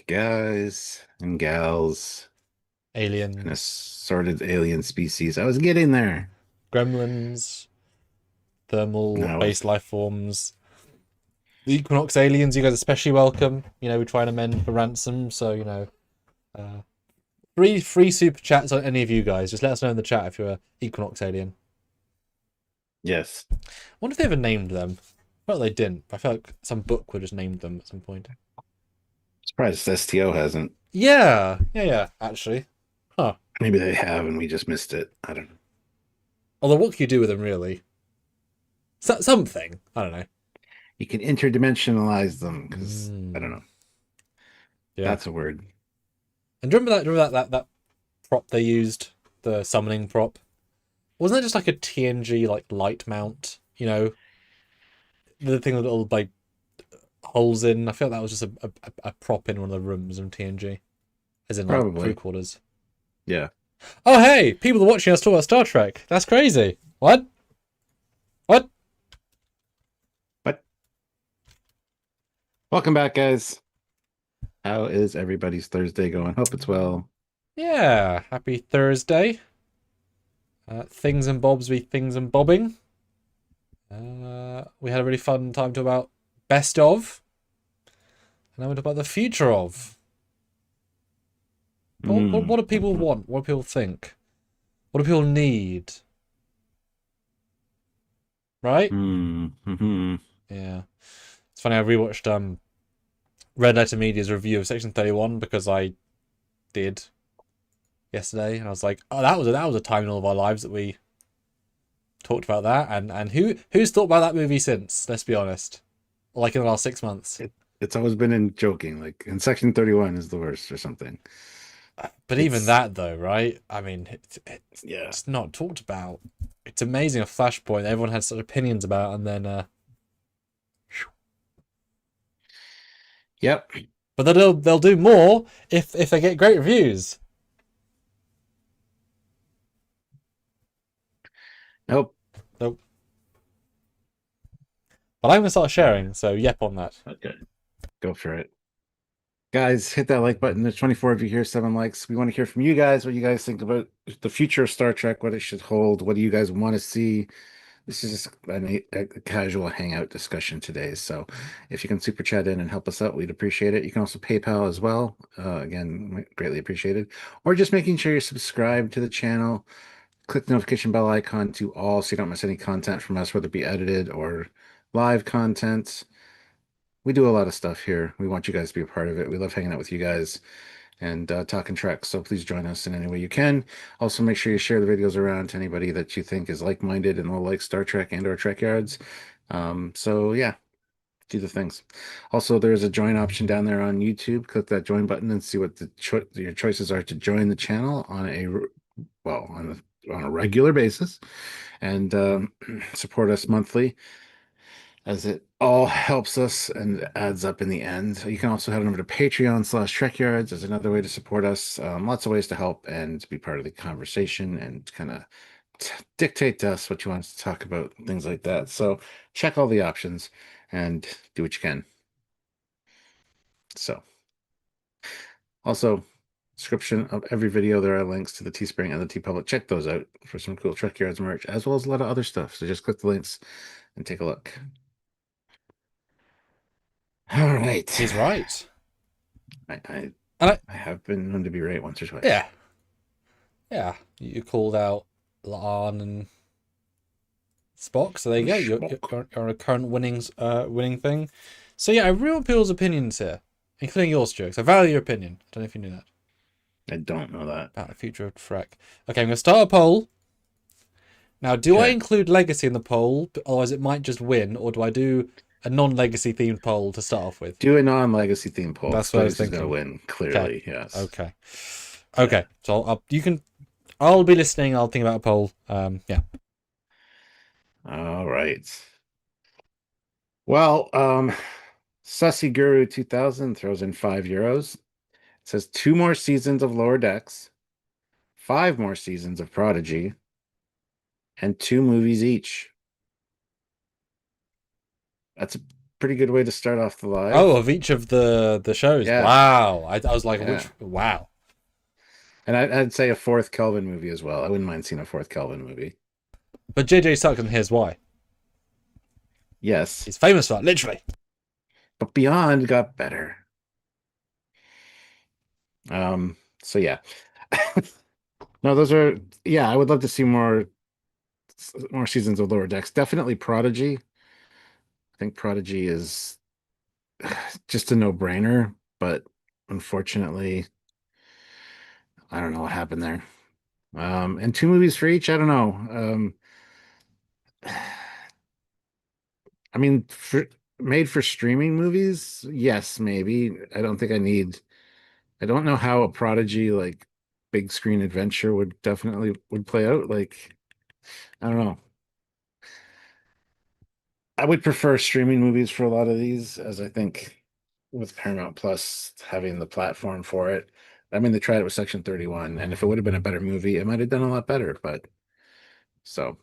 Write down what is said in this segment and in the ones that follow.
guys and gals and Aliens, assorted alien species. I was getting there. gremlins, No, thermal-based life forms. The Equinox aliens, you guys are especially welcome. We're trying to mend for ransom, so uh, free super chats on any of you guys. Just let us know in the chat if you're a Equinox alien. yes. I wonder if they ever named them. Well, they didn't. But I feel like some book would have just named them at some point. Surprised STO hasn't. Yeah. Actually, huh? Maybe they have and we just missed it. I don't know. Although, what can you do with them really? Something. I don't know. You can interdimensionalize them because I don't Mm, know. yeah. That's a word. And do you remember that prop they used, the summoning prop? Wasn't that just like a TNG like light mount? The thing with little like holes in. I feel like that was just a prop in one of the rooms in TNG, as in like crew Probably. quarters. Yeah. Oh hey, people are watching us talk about Star Trek. That's crazy. What? What? But welcome back, guys. How is everybody's Thursday going? Hope it's well. Yeah. Happy Thursday. Things and bobs be things and bobbing. We had a really fun time talking about best of, and now we're talking about the future of. What Mm. do people want? What do people think? What do people need? Right? Mm. Mm-hmm. Yeah. It's funny. I rewatched Red Letter Media's review of Section 31 because I did yesterday, and I was like, oh, that was a time in all of our lives that we talked about that. And who's thought about that movie since? Let's be honest. Like in the last 6 months. It's always been in joking, like in Section 31 is the worst or something. But even It's that though, right? I mean, yeah. it's not talked about. It's amazing a flashpoint everyone had such opinions about, and then Yep. but they'll do more if they get great reviews. Nope. So, but I'm gonna start sharing. So yep on that. Okay. Go for it. Guys, hit that like button. There's 24 of you here, 7 likes. We want to hear from you guys what you guys think about the future of Star Trek, what it should hold. What do you guys want to see? This is just a casual hangout discussion today. So if you can super chat in and help us out, we'd appreciate it. You can also PayPal as well. Again, greatly appreciated. Or just making sure you're subscribed to the channel. Click the notification bell icon to all so you don't miss any content from us, whether it be edited or live content. We do a lot of stuff here. We want you guys to be a part of it. We love hanging out with you guys and talking Trek. So please join us in any way you can. Also, make sure you share the videos around to anybody that you think is like-minded and will like Star Trek and or Trekyards. So yeah, do the things. Also, there's a join option down there on YouTube. Click that join button and see what your choices are to join the channel on a regular basis and support us monthly as it all helps us and adds up in the end. You can also head on over to Patreon/Trekyards as another way to support us. Lots of ways to help and be part of the conversation and kind of dictate to us what you want us to talk about, things like that. So check all the options and do what you can. So also, description of every video, there are links to the Teespring and the TeePublic. Check those out for some cool Trekyards merch, as well as a lot of other stuff. So just click the links and take a look. All right. He's right. I, I And I, I have been known to be right once or twice. yeah, yeah. You called out Laan and Spock, so there you go. Schmuck. You're on a current winning thing. So yeah, I really want people's opinions here, including yours, Jokes. I value your opinion. I don't know if you knew that I don't know that. about the future of Trek. Okay, I'm gonna start a poll. Now, do I Okay. include Legacy in the poll, otherwise it might just win, or do I do a non-Legacy themed poll to start off with? Do a non-legacy theme poll That's because what I was Legacy's gonna thinking. win, Okay, clearly. Yes. okay, Yeah. okay. So I'll be listening. I'll think about a poll. Yeah. All right. Well, Sussy Guru 2000 throws in €5. It says 2 more seasons of Lower Decks, 5 more seasons of Prodigy, and 2 movies each. That's a pretty good way to start off the Oh, live. of each of the shows. Yeah, Wow. I was like, yeah. which? Wow. And I'd say a fourth Kelvin movie as well. I wouldn't mind seeing a fourth Kelvin movie. But JJ sucks, and here's why. Yes, He's famous for that, literally. but Beyond got better. So yeah. No, those are yeah, I would love to see more seasons of Lower Decks. Definitely Prodigy. I think Prodigy is just a no-brainer, but unfortunately, I don't know what happened there. And two movies for each, I don't know. I mean, made for streaming movies, yes, maybe. I don't know how a Prodigy like big screen adventure would play out. Like, I don't know. I would prefer streaming movies for a lot of these, as I think with Paramount Plus having the platform for it. I mean, they tried it with Section 31, and if it would have been a better movie, it might have done a lot better. But so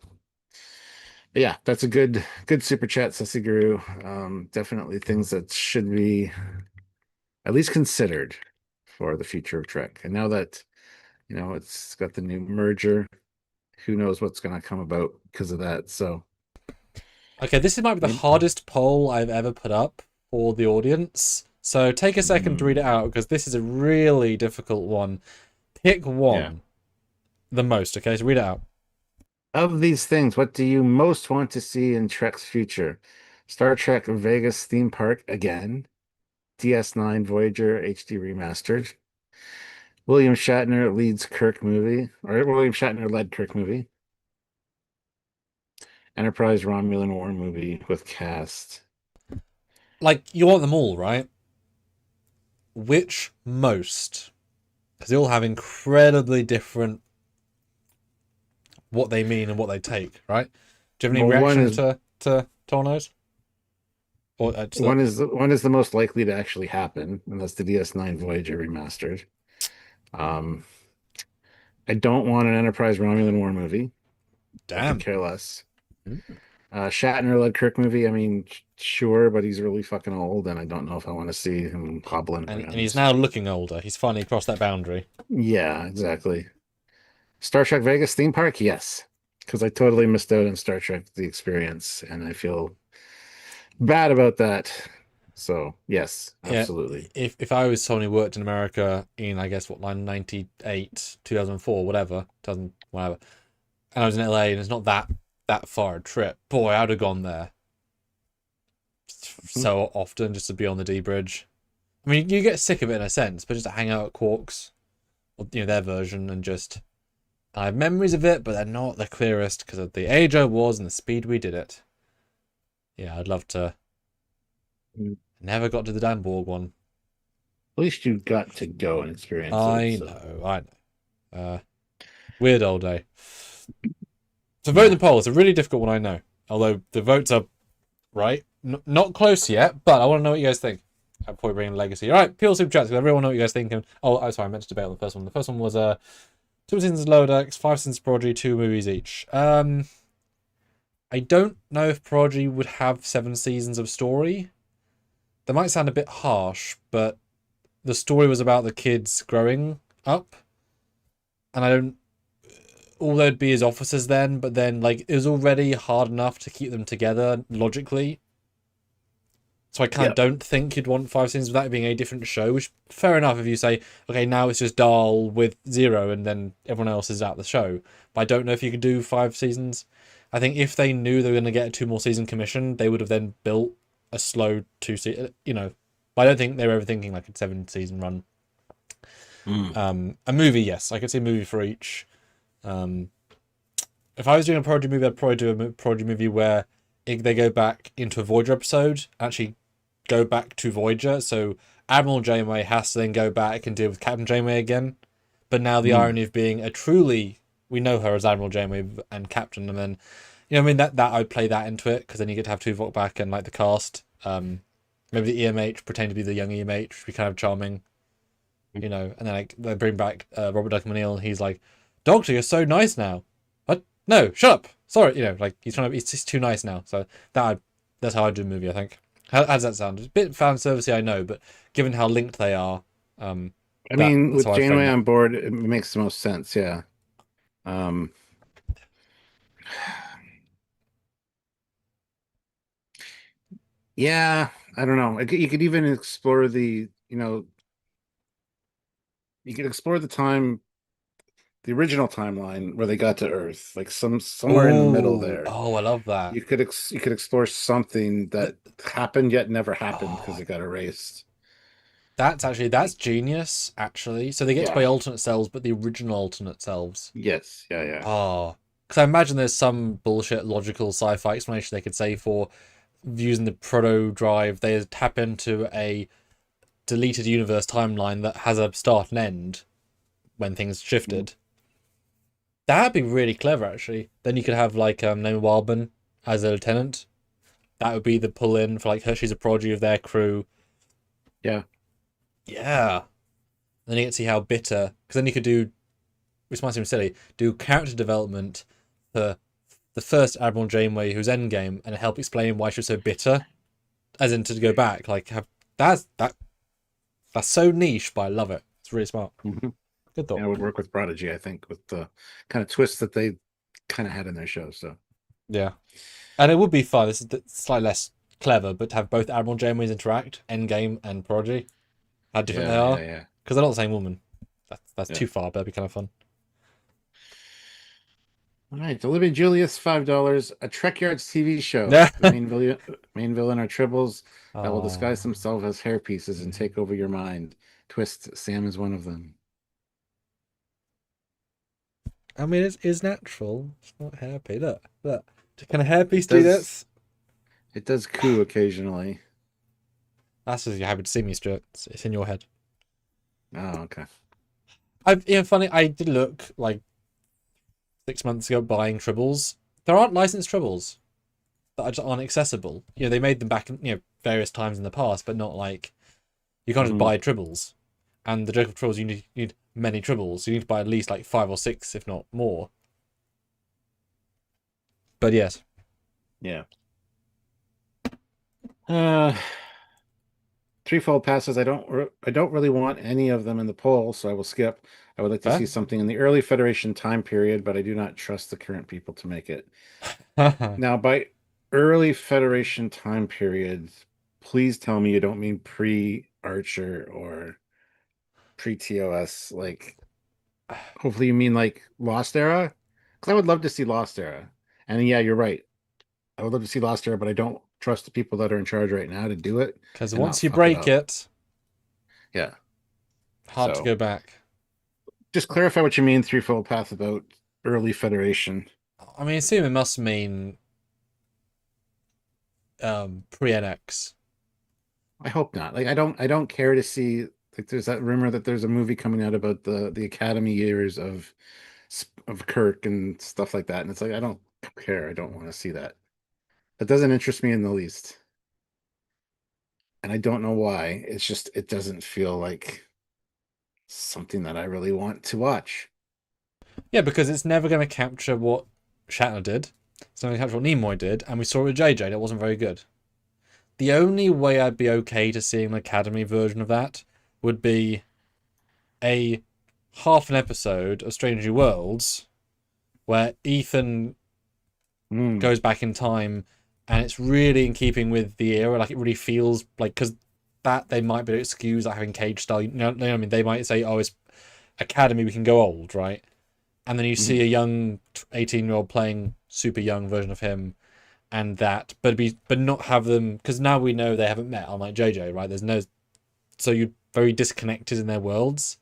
yeah, that's a good super chat, Sissy Guru. Definitely things that should be at least considered for the future of Trek. And now that it's got the new merger, who knows what's going to come about because of that. So Okay, this might be the maybe, hardest poll I've ever put up for the audience. So take a second to read it out because this is a really difficult one. Pick yeah. one the most, okay? So read it out. Of these things, what do you most want to see in Trek's future? Star Trek Vegas theme park again, DS9 Voyager HD remastered, William Shatner leads Kirk movie, or William Shatner led Kirk movie, Enterprise Romulan War movie with cast. Like, you want them all, right? Which most? Because they all have incredibly different what they mean and what they take, right? Do you have any Well, reaction to Tornos? Or one is the most likely to actually happen, and that's the DS9 Voyager remastered. Um, I don't want an Enterprise Romulan War movie. I could damn. care less. Shatner led Kirk movie. I mean, sure, but he's really fucking old, and I don't know if I want to see him hobbling And he's around. now looking older. He's finally crossed that boundary. Yeah, exactly. Star Trek Vegas theme park, yes, because I totally missed out on Star Trek the experience, and I feel bad about that. So, yes, Yeah, absolutely. if I was someone who worked in America in, I guess, what, like 98, 2004, whatever, 2000, whatever, and I was in LA and it's not that far a trip, boy, I'd have gone there so often just to be on the D Bridge. I mean, you get sick of it in a sense, but just to hang out at Quarks, or, their version, and just, I have memories of it, but they're not the clearest because of the age I was and the speed we did it. Yeah, I'd love to. At Never got to the Dan Borg one. least you got to go and experience it. I So, know, I know. Weird old day. So vote in yeah. the poll. It's a really difficult one, I know. Although the votes are right, not close yet, but I want to know what you guys think. Before we bring in Legacy. All right, people super chats because everyone know what you guys think. Oh, sorry, I meant to debate on the first one. The first one was 2 seasons of Lower Decks, 5 seasons of Prodigy, 2 movies each. I don't know if Prodigy would have 7 seasons of story. That might sound a bit harsh, but the story was about the kids growing up, and I don't. All they'd be as officers then, but then like it was already hard enough to keep them together logically. So I kind of Yeah. don't think you'd want 5 seasons without it being a different show. Which fair enough if you say, okay, now it's just Dahl with Zero, and then everyone else is out the show. But I don't know if you could do 5 seasons. I think if they knew they were going to get a 2 more season commission, they would have then built a slow 2 season. But I don't think they were ever thinking like a 7 season run. A movie, yes, I could see a movie for each. If I was doing a Prodigy movie, I'd probably do a Prodigy movie where they go back into a Voyager episode, actually go back to Voyager. So Admiral Janeway has to then go back and deal with Captain Janeway again. But now the irony of being we know her as Admiral Janeway and Captain, and then, I mean, that I'd play that into it, because then you get to have Tuvok back and like the cast. Maybe the EMH pretend to be the young EMH, which would be kind of charming. And then like they bring back Robert Duncan McNeil, and he's like, "Doctor, you're so nice now." What? No, shut up. Sorry, like he's trying to. He's just too nice now. So that's how I do a movie, I think. How does that sound? It's a bit fan servicey, I know, but given how linked they are, um, I mean, that's with how I Janeway frame it. on board, it makes the most sense. Yeah. Um, yeah, I don't know. You could even explore you could explore the original timeline where they got to Earth, like somewhere in the middle Oh, there. oh, I love that. You could explore something Th- that happened yet never happened because Oh, it got erased. that's genius, actually. So they get to Yeah. play alternate selves, but the original alternate selves. Yes. Yeah. Yeah. Oh, because I imagine there's some bullshit logical sci-fi explanation they could say for using the proto drive. They tap into a deleted universe timeline that has a start and end when things Mhm. shifted. That'd be really clever, actually. Then you could have like Naomi Wildman as a lieutenant. That would be the pull in for like her. She's a prodigy of their crew. Yeah. Yeah. And then you get to see how bitter. Because then you could do, which might seem silly, do character development for the first Admiral Janeway, who's Endgame, and help explain why she was so bitter. As in to go back, like have that's so niche, but I love it. It's really smart. Hmm. Good Yeah, thought. it would work with Prodigy, I think, with the kind of twists that they kind of had in their show. So Yeah. And it would be fun. This is slightly less clever, but to have both Admiral Janeways interact, Endgame and Prodigy, how different they yeah, yeah, are, yeah, because they're not the same woman. That's yeah. too far, but that'd be kind of fun. All right, Olivia Julius, $5. A Trekyards TV show. Yeah. The main villain are tribbles that will disguise Oh, themselves as hairpieces and take over your mind. Twist, Sam is one of them. I mean, it's natural. It's not happy. Look. Can a hairpiece It do does this? it does coo occasionally. That's just you're happy to see me, Stuart. It's in your head. Oh, okay. Funny. I did look like 6 months ago buying tribbles. There aren't licensed tribbles that just aren't accessible. They made them back in various times in the past, but not like you can't just Hmm. buy tribbles. And the joke of tribbles, you need many tribbles. You need to buy at least like 5 or 6, if not more. But yes, Yeah. Uh, Threefold passes. I don't really want any of them in the poll, so I will skip. I would like to fair. see something in the early Federation time period, but I do not trust the current people to make it. Now, by early Federation time period, please tell me you don't mean pre-Archer or pre-TOS. Like, hopefully you mean like Lost Era, because I would love to see Lost Era. And yeah, you're right. I would love to see Lost Era, but I don't trust the people that are in charge right now to do it Because and not once you fuck it break up. it, Yeah. hard to So go back. just clarify what you mean threefold path about early Federation. I mean, assume it must mean pre-NX. I hope not. Like I don't care to see like there's that rumor that there's a movie coming out about the Academy years of Kirk and stuff like that. And it's like I don't care. I don't want to see that. That doesn't interest me in the least. And I don't know why. It's just it doesn't feel like something that I really want to watch. Yeah, because it's never going to capture what Shatner did. It's never going to capture what Nimoy did, and we saw it with JJ. That wasn't very good. The only way I'd be okay to seeing an Academy version of that would be a half an episode of Strange New Worlds where Ethan Mm, goes back in time and it's really in keeping with the era. Like it really feels like because that they might be able to excuse like having Cage style. You know what I mean? They might say, "Oh, it's Academy. We can go old, right?" And then you mhm. see a young 18-year-old playing super young version of him, and that, but not have them because now we know they haven't met. Unlike JJ, right? There's no so you're very disconnected in their worlds.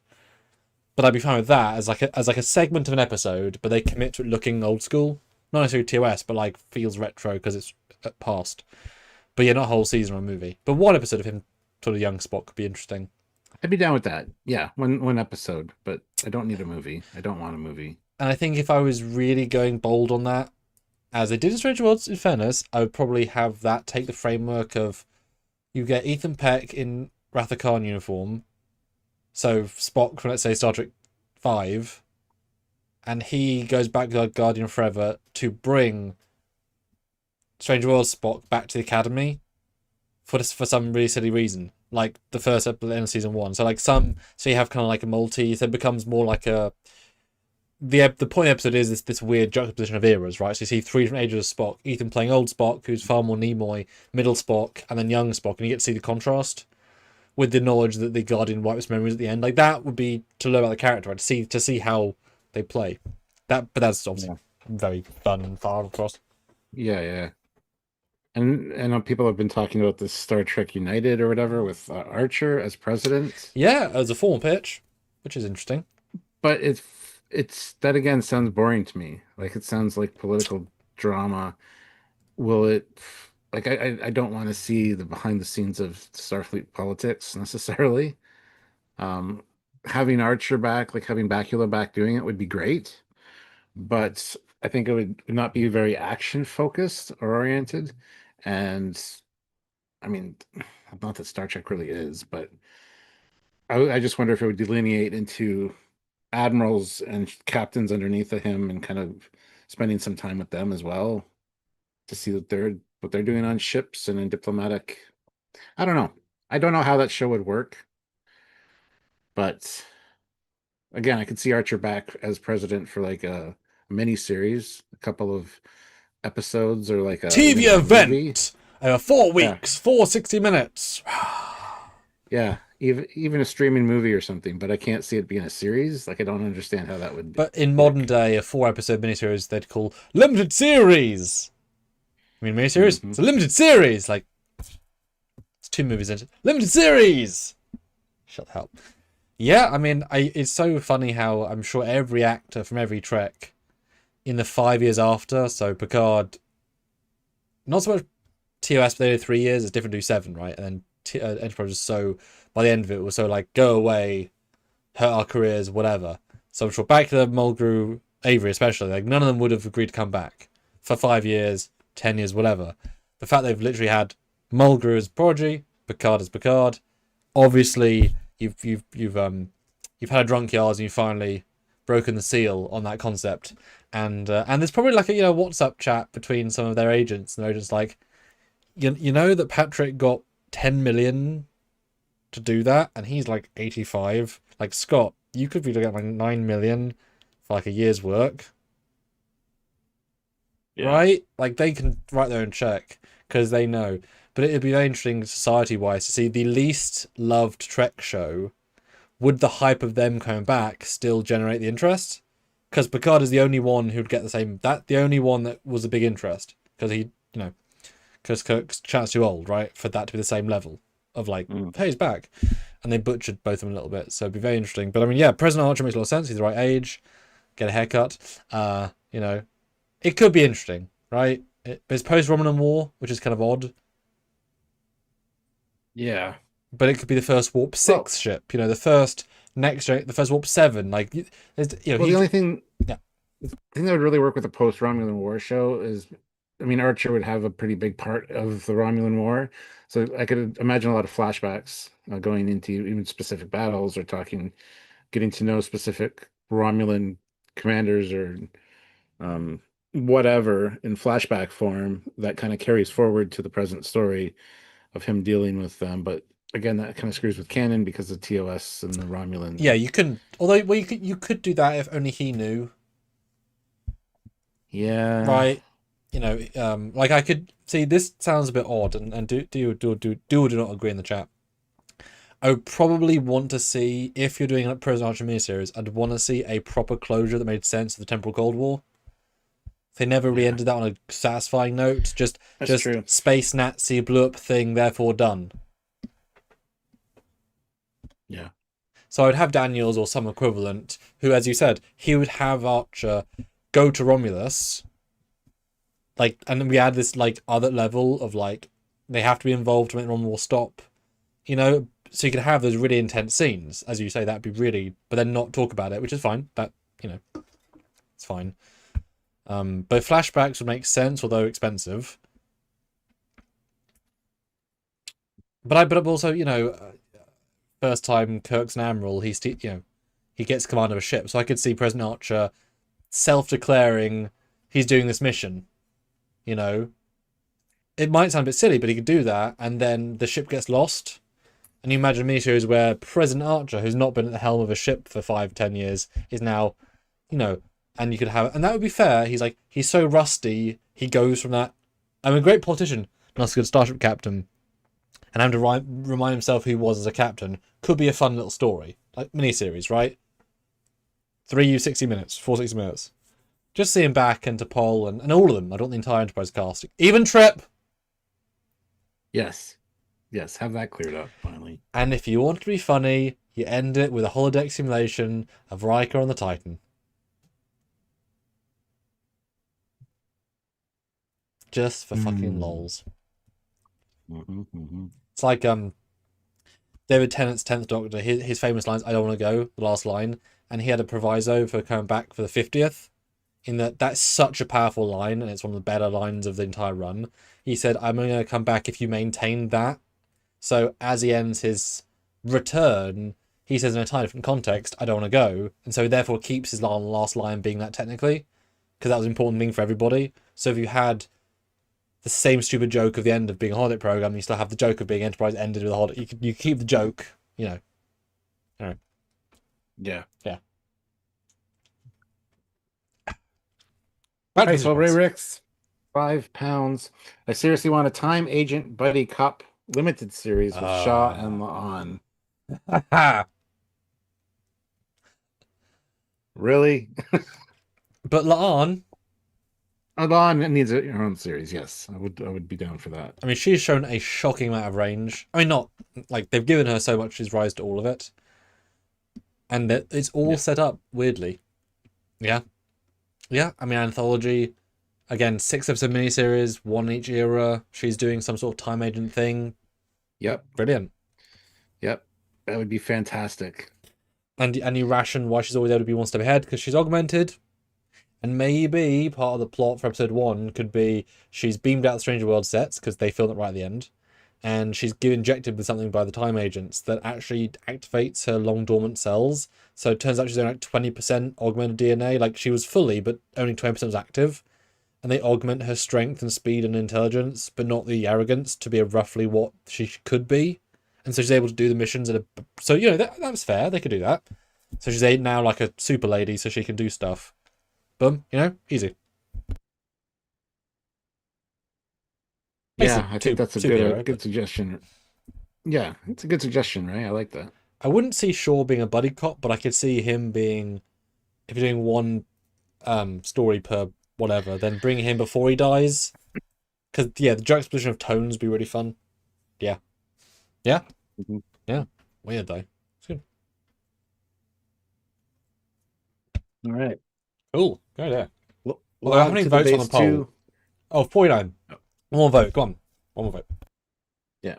But I'd be fine with that as like a segment of an episode, but they commit to it looking old school, not necessarily TOS, but like feels retro because it's past. But yeah, not a whole season or a movie, but one episode of him sort of young Spock could be interesting. I'd be down with that. Yeah, one episode, but I don't need a movie. I don't want a movie. And I think if I was really going bold on that, as they did in Strange Worlds, in fairness, I would probably have that take the framework of you get Ethan Peck in Wrath of Khan uniform, so Spock from let's say Star Trek 5, and he goes back to Guardian Forever to bring Strange Worlds Spock back to the Academy for some really silly reason, like the first episode in season 1. So like so you have kind of like a multi, so it becomes more like a the point of the episode is this weird juxtaposition of eras, right? So you see 3 different ages of Spock. Ethan playing old Spock, who's far more Nimoy, middle Spock, and then young Spock, and you get to see the contrast with the knowledge that the Guardian wipes memories at the end. Like that would be to learn about the character, right? To see how they play. But that's obviously very fun and far across. Yeah, yeah. And people have been talking about this Star Trek United or whatever with Archer as president. Yeah, as a formal pitch, which is interesting. But it's that again sounds boring to me. Like it sounds like political drama. Will it like I don't want to see the behind the scenes of Starfleet politics necessarily. Um Having Archer back, like having Bakula back doing it would be great, but I think it would not be very action focused or oriented. And I mean, not that Star Trek really is, but I just wonder if it would delineate into admirals and captains underneath of him and kind of spending some time with them as well to see what they're doing on ships and in diplomatic. I don't know. I don't know how that show would work, but again, I could see Archer back as president for like a mini series, a couple of episodes, or like a TV even a movie. event! 4 Yeah, weeks, 460 minutes. yeah, even a streaming movie or something. But I can't see it being a series. Like I don't understand how that would But in modern work. day, a 4-episode miniseries they'd call limited series. I mean, miniseries? Hmm. It's a limited series. Like, it's 2 movies into limited series. Shut the hell up. Yeah, I mean, it's so funny how I'm sure every actor from every Trek in the 5 years after, so Picard, not so much TOS, but they did 3 years, it's different to do 7, right? And then Enterprise was so, by the end of it, was so like, go away, hurt our careers, whatever. So I'm sure back to Mulgrew, Avery especially, like none of them would have agreed to come back for 5 years, 10 years, whatever. The fact they've literally had Mulgrew as Prodigy, Picard as Picard, obviously you've had a drunk yards and you've finally broken the seal on that concept. And there's probably like a WhatsApp chat between some of their agents, and their agents like, you know that Patrick got 10 million to do that, and he's like 85. Like, Scott, you could be looking at like 9 million for like a year's work, Yeah. right? Like they can write their own check because they know. But it'd be very interesting society-wise to see the least loved Trek show. Would the hype of them coming back still generate the interest? Because Picard is the only one who'd get the only one that was a big interest. Because because Kirk's Chat's too old, right? For that to be the same level of like, hey, he's back. And they butchered both of them a little bit. So it'd be very interesting. But I mean, yeah, President Archer makes a lot of sense. He's the right age. Get a haircut. It could be interesting, right? But it's post-Romulan War, which is kind of odd. Yeah. But it could be the first Warp 6 ship, the first the first Warp 7. Like, The only thing, Yeah. the thing that would really work with the post Romulan War show is, I mean, Archer would have a pretty big part of the Romulan War, so I could imagine a lot of flashbacks going into even specific battles or getting to know specific Romulan commanders or whatever in flashback form that kind of carries forward to the present story of him dealing with them. But again, that kind of screws with canon because of TOS and the Romulan. Yeah, you can. Although, well, you could do that if only he knew, Yeah. right? Like I could see. This sounds a bit odd, and do or do not agree in the chat. I would probably want to see, if you're doing like President Archer miniseries, I'd want to see a proper closure that made sense of the Temporal Cold War. They never really ended that on a satisfying note. Just True. space Nazi blew up thing, therefore done. Yeah. So I'd have Daniels or some equivalent who, as you said, he would have Archer go to Romulus. Like, and then we add this like other level of like they have to be involved to make the Romulan War stop. So you could have those really intense scenes, as you say. That'd be really, but then not talk about it, which is fine. That it's fine. But flashbacks would make sense, although expensive. But also, first time Kirk's an admiral, he gets command of a ship. So I could see President Archer self-declaring he's doing this mission, it might sound a bit silly, but he could do that, and then the ship gets lost. And you imagine miniseries where President Archer, who's not been at the helm of a ship for 5-10 years, is now, and you could have, and that would be fair. He's so rusty. He goes from that. I'm a great politician, not a good starship captain, and having to remind himself who he was as a captain could be a fun little story, like miniseries, right? 60 minutes, 60 minutes. Just see him back and to Paul and all of them. I don't want the entire Enterprise cast, even Trip. Yes. Yes, have that cleared up finally. And if you want to be funny, you end it with a holodeck simulation of Riker on the Titan. Just for fucking lols. It's like David Tennant's 10th Doctor, his famous lines, "I don't want to go," the last line, and he had a proviso for coming back for the 50th, in that's such a powerful line, and it's one of the better lines of the entire run. He said, "I'm only going to come back if you maintain that." So as he ends his return, he says in a entirely different context, "I don't want to go," and so he therefore keeps his last line being that technically, because that was an important thing for everybody. So if you had the same stupid joke of the end of being a holodeck program, you still have the joke of being Enterprise ended with a holodeck. You keep the joke, All right. Yeah. Back so Ray Ricks, £5. I seriously want a Time Agent Buddy Cop limited series with Shaw and La'an. Really? But La'an needs her own series. Yes, I would be down for that. I mean, she's shown a shocking amount of range. I mean, not like they've given her so much; she's rise to all of it, and that it's all set up weirdly. Yeah. I mean, anthology. Again, 6-episode miniseries, one each era. She's doing some sort of time agent thing. Yep. Brilliant. Yep. That would be fantastic. And you ration why she's always able to be one step ahead, because she's augmented. And maybe part of the plot for episode 1 could be she's beamed out the Stranger World sets, because they filmed it right at the end. And she's injected with something by the time agents that actually activates her long dormant cells. So it turns out she's only like 20% augmented DNA. Like she was fully, but only 20% was active. And they augment her strength and speed and intelligence, but not the arrogance to be roughly what she could be. And so she's able to do the missions so that was fair. They could do that. So she's now like a super lady, so she can do stuff. Boom, easy. Yeah, I think that's a good suggestion. Yeah, it's a good suggestion, right? I like that. I wouldn't see Shaw being a buddy cop, but I could see him being, if you're doing one story per whatever, then bring him before he dies. Because, the juxtaposition of tones would be really fun. Yeah. Yeah? Yeah. Weird, though. It's good. All right. Cool. Go there. Well, how many votes on the poll? Oh, 49. Oh. One more vote. Go on. One more vote. Yeah.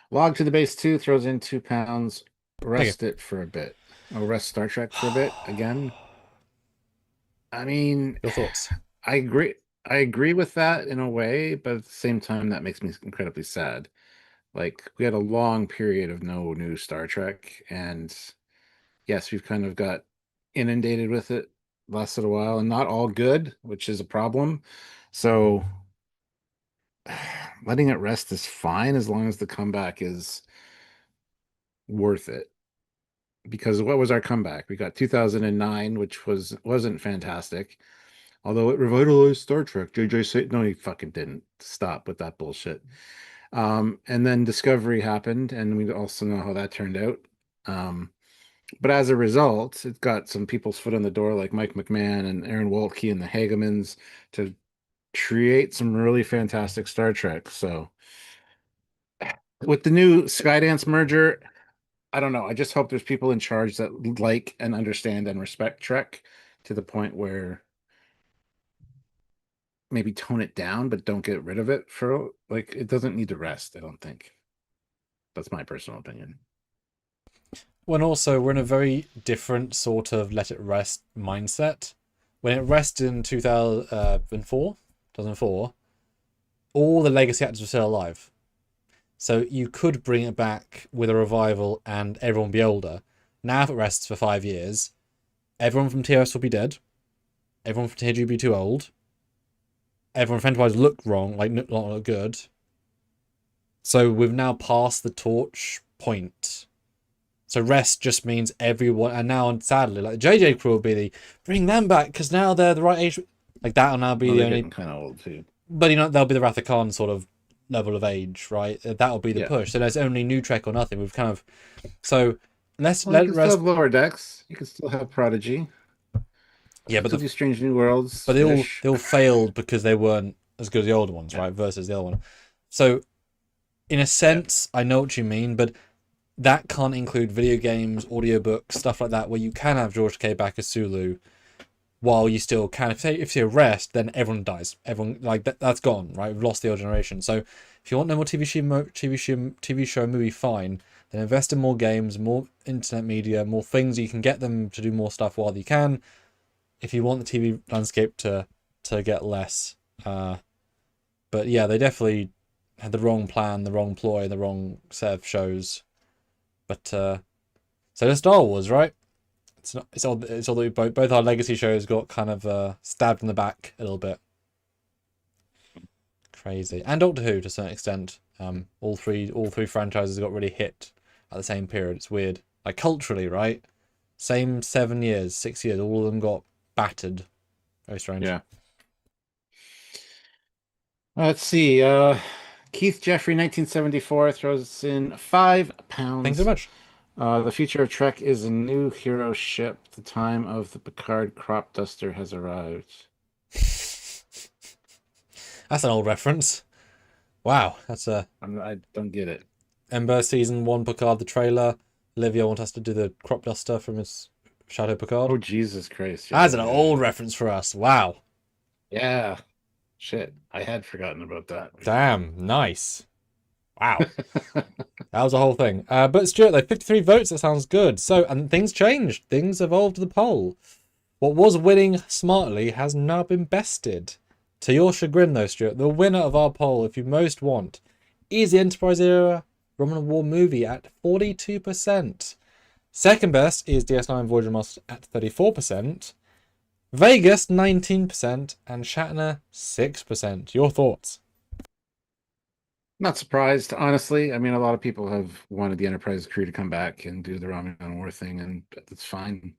Log to the base 2 throws in £2. Rest it for a bit. Rest Star Trek for a bit again. I mean, your thoughts? I agree with that in a way, but at the same time, that makes me incredibly sad. Like, we had a long period of no new Star Trek, and yes, we've kind of got inundated with it, lasted a while, and not all good, which is a problem. So letting it rest is fine as long as the comeback is worth it. Because what was our comeback? We got 2009, which wasn't fantastic, although it revitalized Star Trek. JJ said, no, he fucking didn't. Stop with that bullshit. And then Discovery happened, and we also know how that turned out. But as a result, it got some people's foot in the door, like Mike McMahon and Aaron Waltke and the Hagemans, to create some really fantastic Star Trek. So with the new Skydance merger, I don't know. I just hope there's people in charge that like and understand and respect Trek to the point where maybe tone it down, but don't get rid of it for it doesn't need to rest. I don't think. That's my personal opinion. When also we're in a very different sort of let it rest mindset. When it rested in 2004, all the legacy actors were still alive. So you could bring it back with a revival and everyone be older. Now if it rests for 5 years, everyone from TOS will be dead. Everyone from TNG will be too old. everyone from Enterprise looked wrong, like not look good. So we've now passed the torch point. So rest just means everyone, and now sadly, like the JJ crew will be the bring them back because now they're the right age. Like that'll now be Well, the they're only. getting kind of old too. But they'll be the Wrath of Khan sort of level of age, right? That'll be the Yeah. push. So there's only new Trek or nothing. We've kind of so let's Well, you let can still rest. have lower decks. You can still have Prodigy. Yeah, but Still do Strange New Worlds. they all failed because they weren't as good as the older ones, right? Versus the other one. So in a sense, I know what you mean, but that can't include video games, audiobooks, stuff like that, where you can have George K. back as Sulu, while you still can. If you rest, then everyone dies. Everyone like that's gone, right? We've lost the old generation. So if you want no more TV show, movie, fine. Then invest in more games, more internet media, more things. You can get them to do more stuff while you can. If you want the TV landscape to get less, but yeah, they definitely had the wrong plan, the wrong ploy, the wrong set of shows. But so does Star Wars, right? It's all that we both our legacy shows got kind of stabbed in the back a little bit. Crazy. And Doctor Who to a certain extent. All three franchises got really hit at the same period. It's weird. Like culturally, right? Same 7 years, 6 years, all of them got battered. Very strange. Yeah. Let's see. Keith Jeffrey, 1974, throws in £5. Thanks so much. The future of Trek is a new hero ship. The time of the Picard crop duster has arrived. That's an old reference. Wow, that's a. I don't get it. Ember season 1 Picard the trailer. Olivia wants us to do the crop duster from his Shadow Picard. Oh Jesus Christ! That's an old reference for us. Wow. Yeah. Shit, I had forgotten about that. Damn, nice. Wow. That was a whole thing. But Stuart, though, 53 votes, that sounds good. So, and things changed. Things evolved to the poll. What was winning smartly has now been bested. To your chagrin, though, Stuart, the winner of our poll, if you most want, is the Enterprise era Romulan War movie at 42%. Second best is DS9 Voyager Master at 34%. Vegas, 19%. And Shatner, 6%. Your thoughts? Not surprised, honestly. I mean, a lot of people have wanted the Enterprise crew to come back and do the Romulan War thing, and that's fine.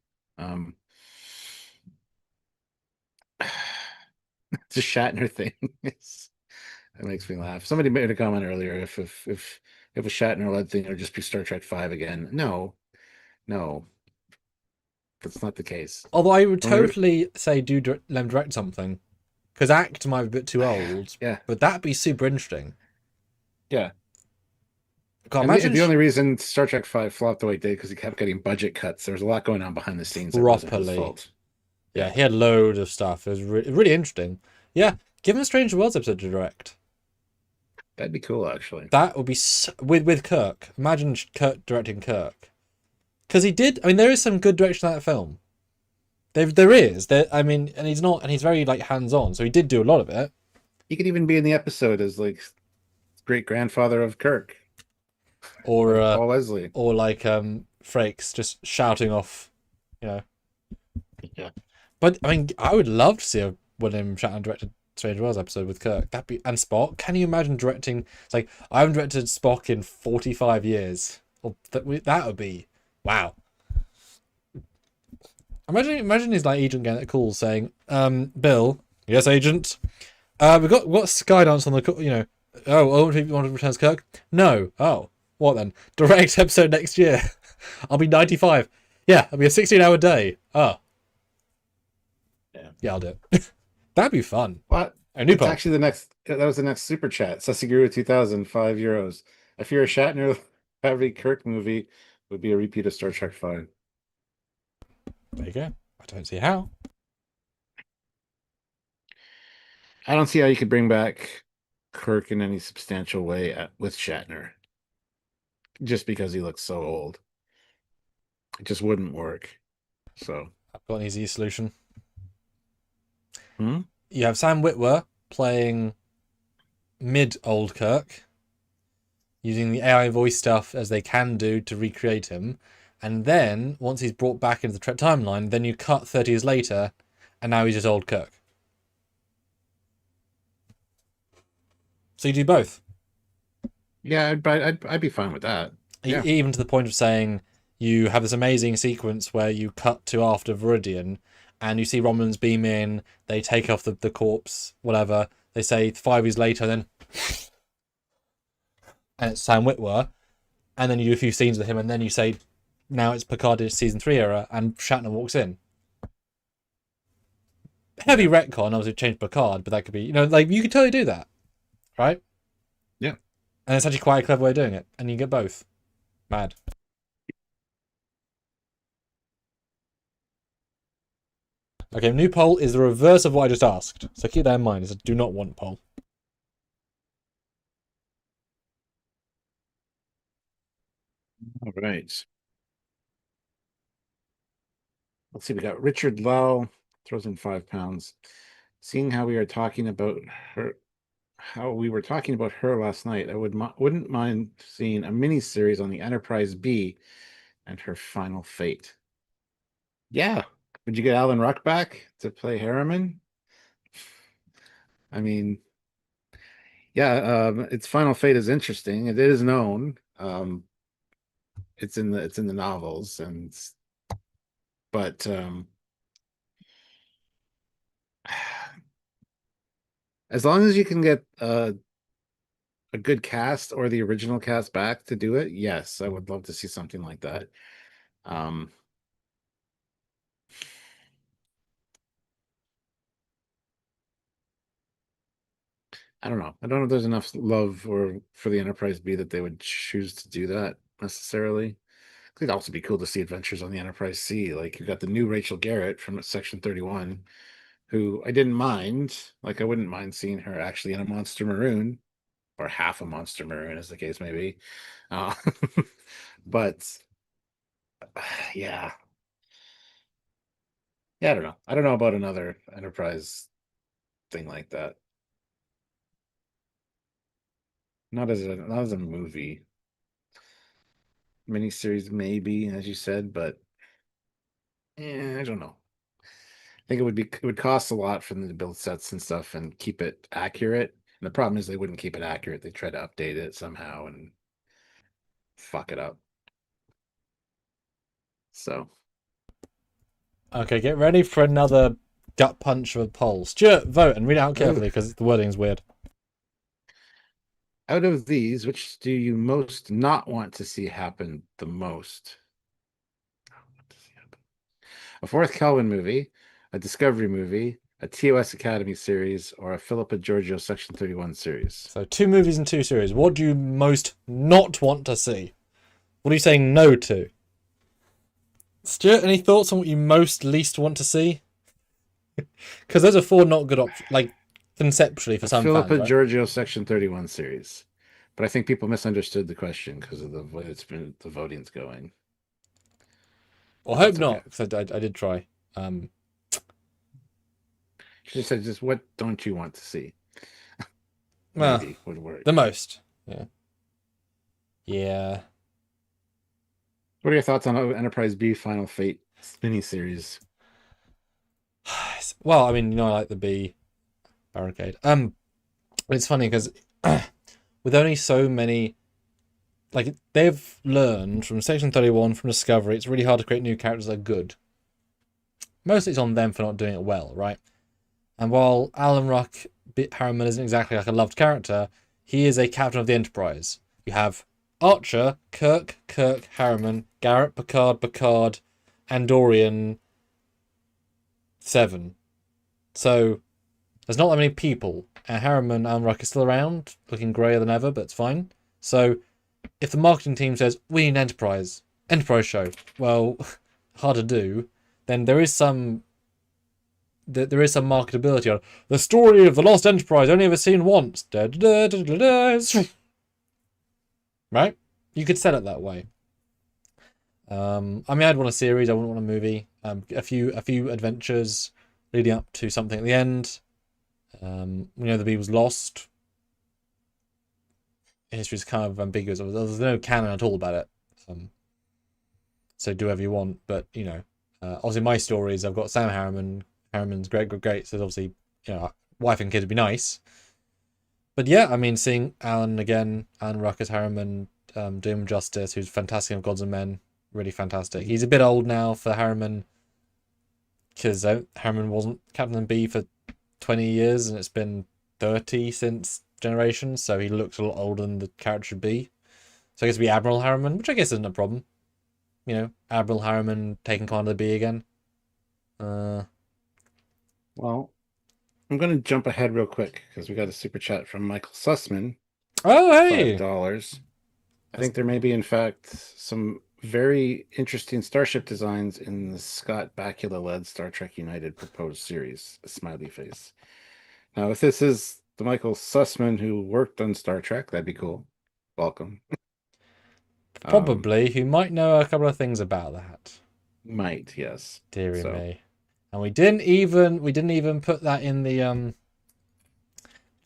It's a Shatner thing. It makes me laugh. Somebody made a comment earlier if a Shatner-led thing would just be Star Trek V again. No, that's not the case. Although I would totally say let them direct something, because ACT might be a bit too old. Yeah, but that'd be super interesting. Yeah. God, imagine the only reason Star Trek V flopped the way it did because he kept getting budget cuts. There was a lot going on behind the scenes. Properly. Yeah, he had loads of stuff. It was really interesting. Yeah, give him a Strange Worlds episode to direct. That'd be cool, actually. That would be with Kirk. Imagine Kirk directing Kirk, because he did. I mean, there is some good direction in that film. There is. I mean, and he's very like hands on. So he did do a lot of it. He could even be in the episode as like great grandfather of Kirk, or Paul Leslie, or like Frakes just shouting off, Yeah. But I mean, I would love to see a William Shatner directed Strange Worlds episode with Kirk. And Spock. Can you imagine directing? It's like I haven't directed Spock in 45 years. Or that would be wow. Imagine his like agent getting that call saying, "Bill, yes, agent. We've got Skydance on the call. Oh, you want to return as Kirk? No. Oh, what then? Direct episode next year. I'll be 95. Yeah, it'll be a 16-hour day. Oh." Yeah, I'll do it. That'd be fun. What? It's actually that was the next super chat. Sasaguru 2000, €5. I fear a Shatner every Kirk movie would be a repeat of Star Trek V. There you go. I don't see how. I don't see how you could bring back Kirk in any substantial way with Shatner. Just because he looks so old. It just wouldn't work. So I've got an easy solution. Hmm? You have Sam Witwer playing mid-old Kirk, using the AI voice stuff as they can do to recreate him, and then once he's brought back into the Trek timeline, then you cut 30 years later, and now he's just old Kirk. So you do both. Yeah, I'd be fine with that. Yeah. Even to the point of saying you have this amazing sequence where you cut to after Viridian and you see Romulans beam in, they take off the corpse, whatever. They say 5 years later, then and it's Sam Witwer, and then you do a few scenes with him, and then you say now it's Picard season 3 era, and Shatner walks in. Heavy retcon, obviously change Picard, but that could be, like you could totally do that, right? Yeah. And it's actually quite a clever way of doing it, and you get both. Mad. Okay, new poll is the reverse of what I just asked, so keep that in mind. It's a do not want poll. All right. Let's see. We got Richard Lau throws in £5. Seeing how we are talking about her, how we were talking about her last night, I wouldn't mind seeing a mini series on the Enterprise B and her final fate. Yeah. Would you get Alan Ruck back to play Harriman? I mean, yeah, its final fate is interesting. It is known. It's in the novels, but as long as you can get a good cast or the original cast back to do it, yes, I would love to see something like that. Um, I don't know. I don't know if there's enough love or for the Enterprise B that they would choose to do that necessarily. It'd also be cool to see adventures on the Enterprise C. Like you got the new Rachel Garrett from Section 31, who I didn't mind. Like I wouldn't mind seeing her actually in a Monster Maroon or half a Monster Maroon, as the case may be. Uh, but yeah, yeah, I don't know. I don't know about another Enterprise thing like that. Not as a movie miniseries, maybe as you said, but I don't know. I think it would cost a lot for them to build sets and stuff and keep it accurate. And the problem is they wouldn't keep it accurate. They try to update it somehow and fuck it up. So Okay, get ready for another gut punch of a poll. Stuart, vote and read it out carefully because the wording's weird. out of these, which do you most not want to see happen the most? A fourth Kelvin movie, a Discovery movie, a TOS Academy series, or a Philippa Giorgio Section 31 series. So 2 movies and 2 series. What do you most not want to see? What are you saying no to? Stuart, any thoughts on what you most least want to see? Because those are 4 not good options, like conceptually for some Philippa fans, right? Giorgio Section 31 series. But I think people misunderstood the question because of the way the voting's going. Well, I hope not, because I did try. She said, just what don't you want to see? Well, Maybe would work. the most. Yeah. Yeah. What are your thoughts on Enterprise B Final Fate miniseries? Well, I mean, I like the B barricade. It's funny because with only so many, like they've learned from Section 31, from Discovery, it's really hard to create new characters that are good. Mostly it's on them for not doing it well, right? And while Alan Ruck Harriman isn't exactly like a loved character, he is a captain of the Enterprise. You have Archer, Kirk, Harriman, Garrett, Picard, Andorian, 7. So there's not that many people. And Harriman and Ruck are still around, looking greyer than ever, but it's fine. So if the marketing team says, we need an Enterprise show, well, hard to do, then there is some marketability on the story of the Lost Enterprise only ever seen once. Right? You could sell it that way. I mean, I'd want a series. I wouldn't want a movie. A few adventures leading up to something at the end. We know the B was lost. History's kind of ambiguous. There's no canon at all about it. So do whatever you want. But obviously my stories, I've got Sam Harriman. Harriman's great. So obviously, wife and kids would be nice. But yeah, I mean, seeing Alan again, Alan Ruckus Harriman, doing him justice, who's fantastic in Gods and Men, really fantastic. He's a bit old now for Harriman because Harriman wasn't Captain B for 20 years, and it's been 30 since Generations, so he looks a lot older than the character should be. So I guess it'd be Admiral Harriman, which I guess isn't a problem. You know, Admiral Harriman taking Commander B again. Well, I'm going to jump ahead real quick because we got a super chat from Michael Sussman, Oh, hey! $5. I That's, think there may be, in fact, some very interesting starship designs in the Scott Bakula-led Star Trek United proposed series. A smiley face. Now, if this is the Michael Sussman who worked on Star Trek, that'd be cool. Welcome. probably, who might know a couple of things about that. Might, yes. Dearie So, me. And we didn't even put that in the didn't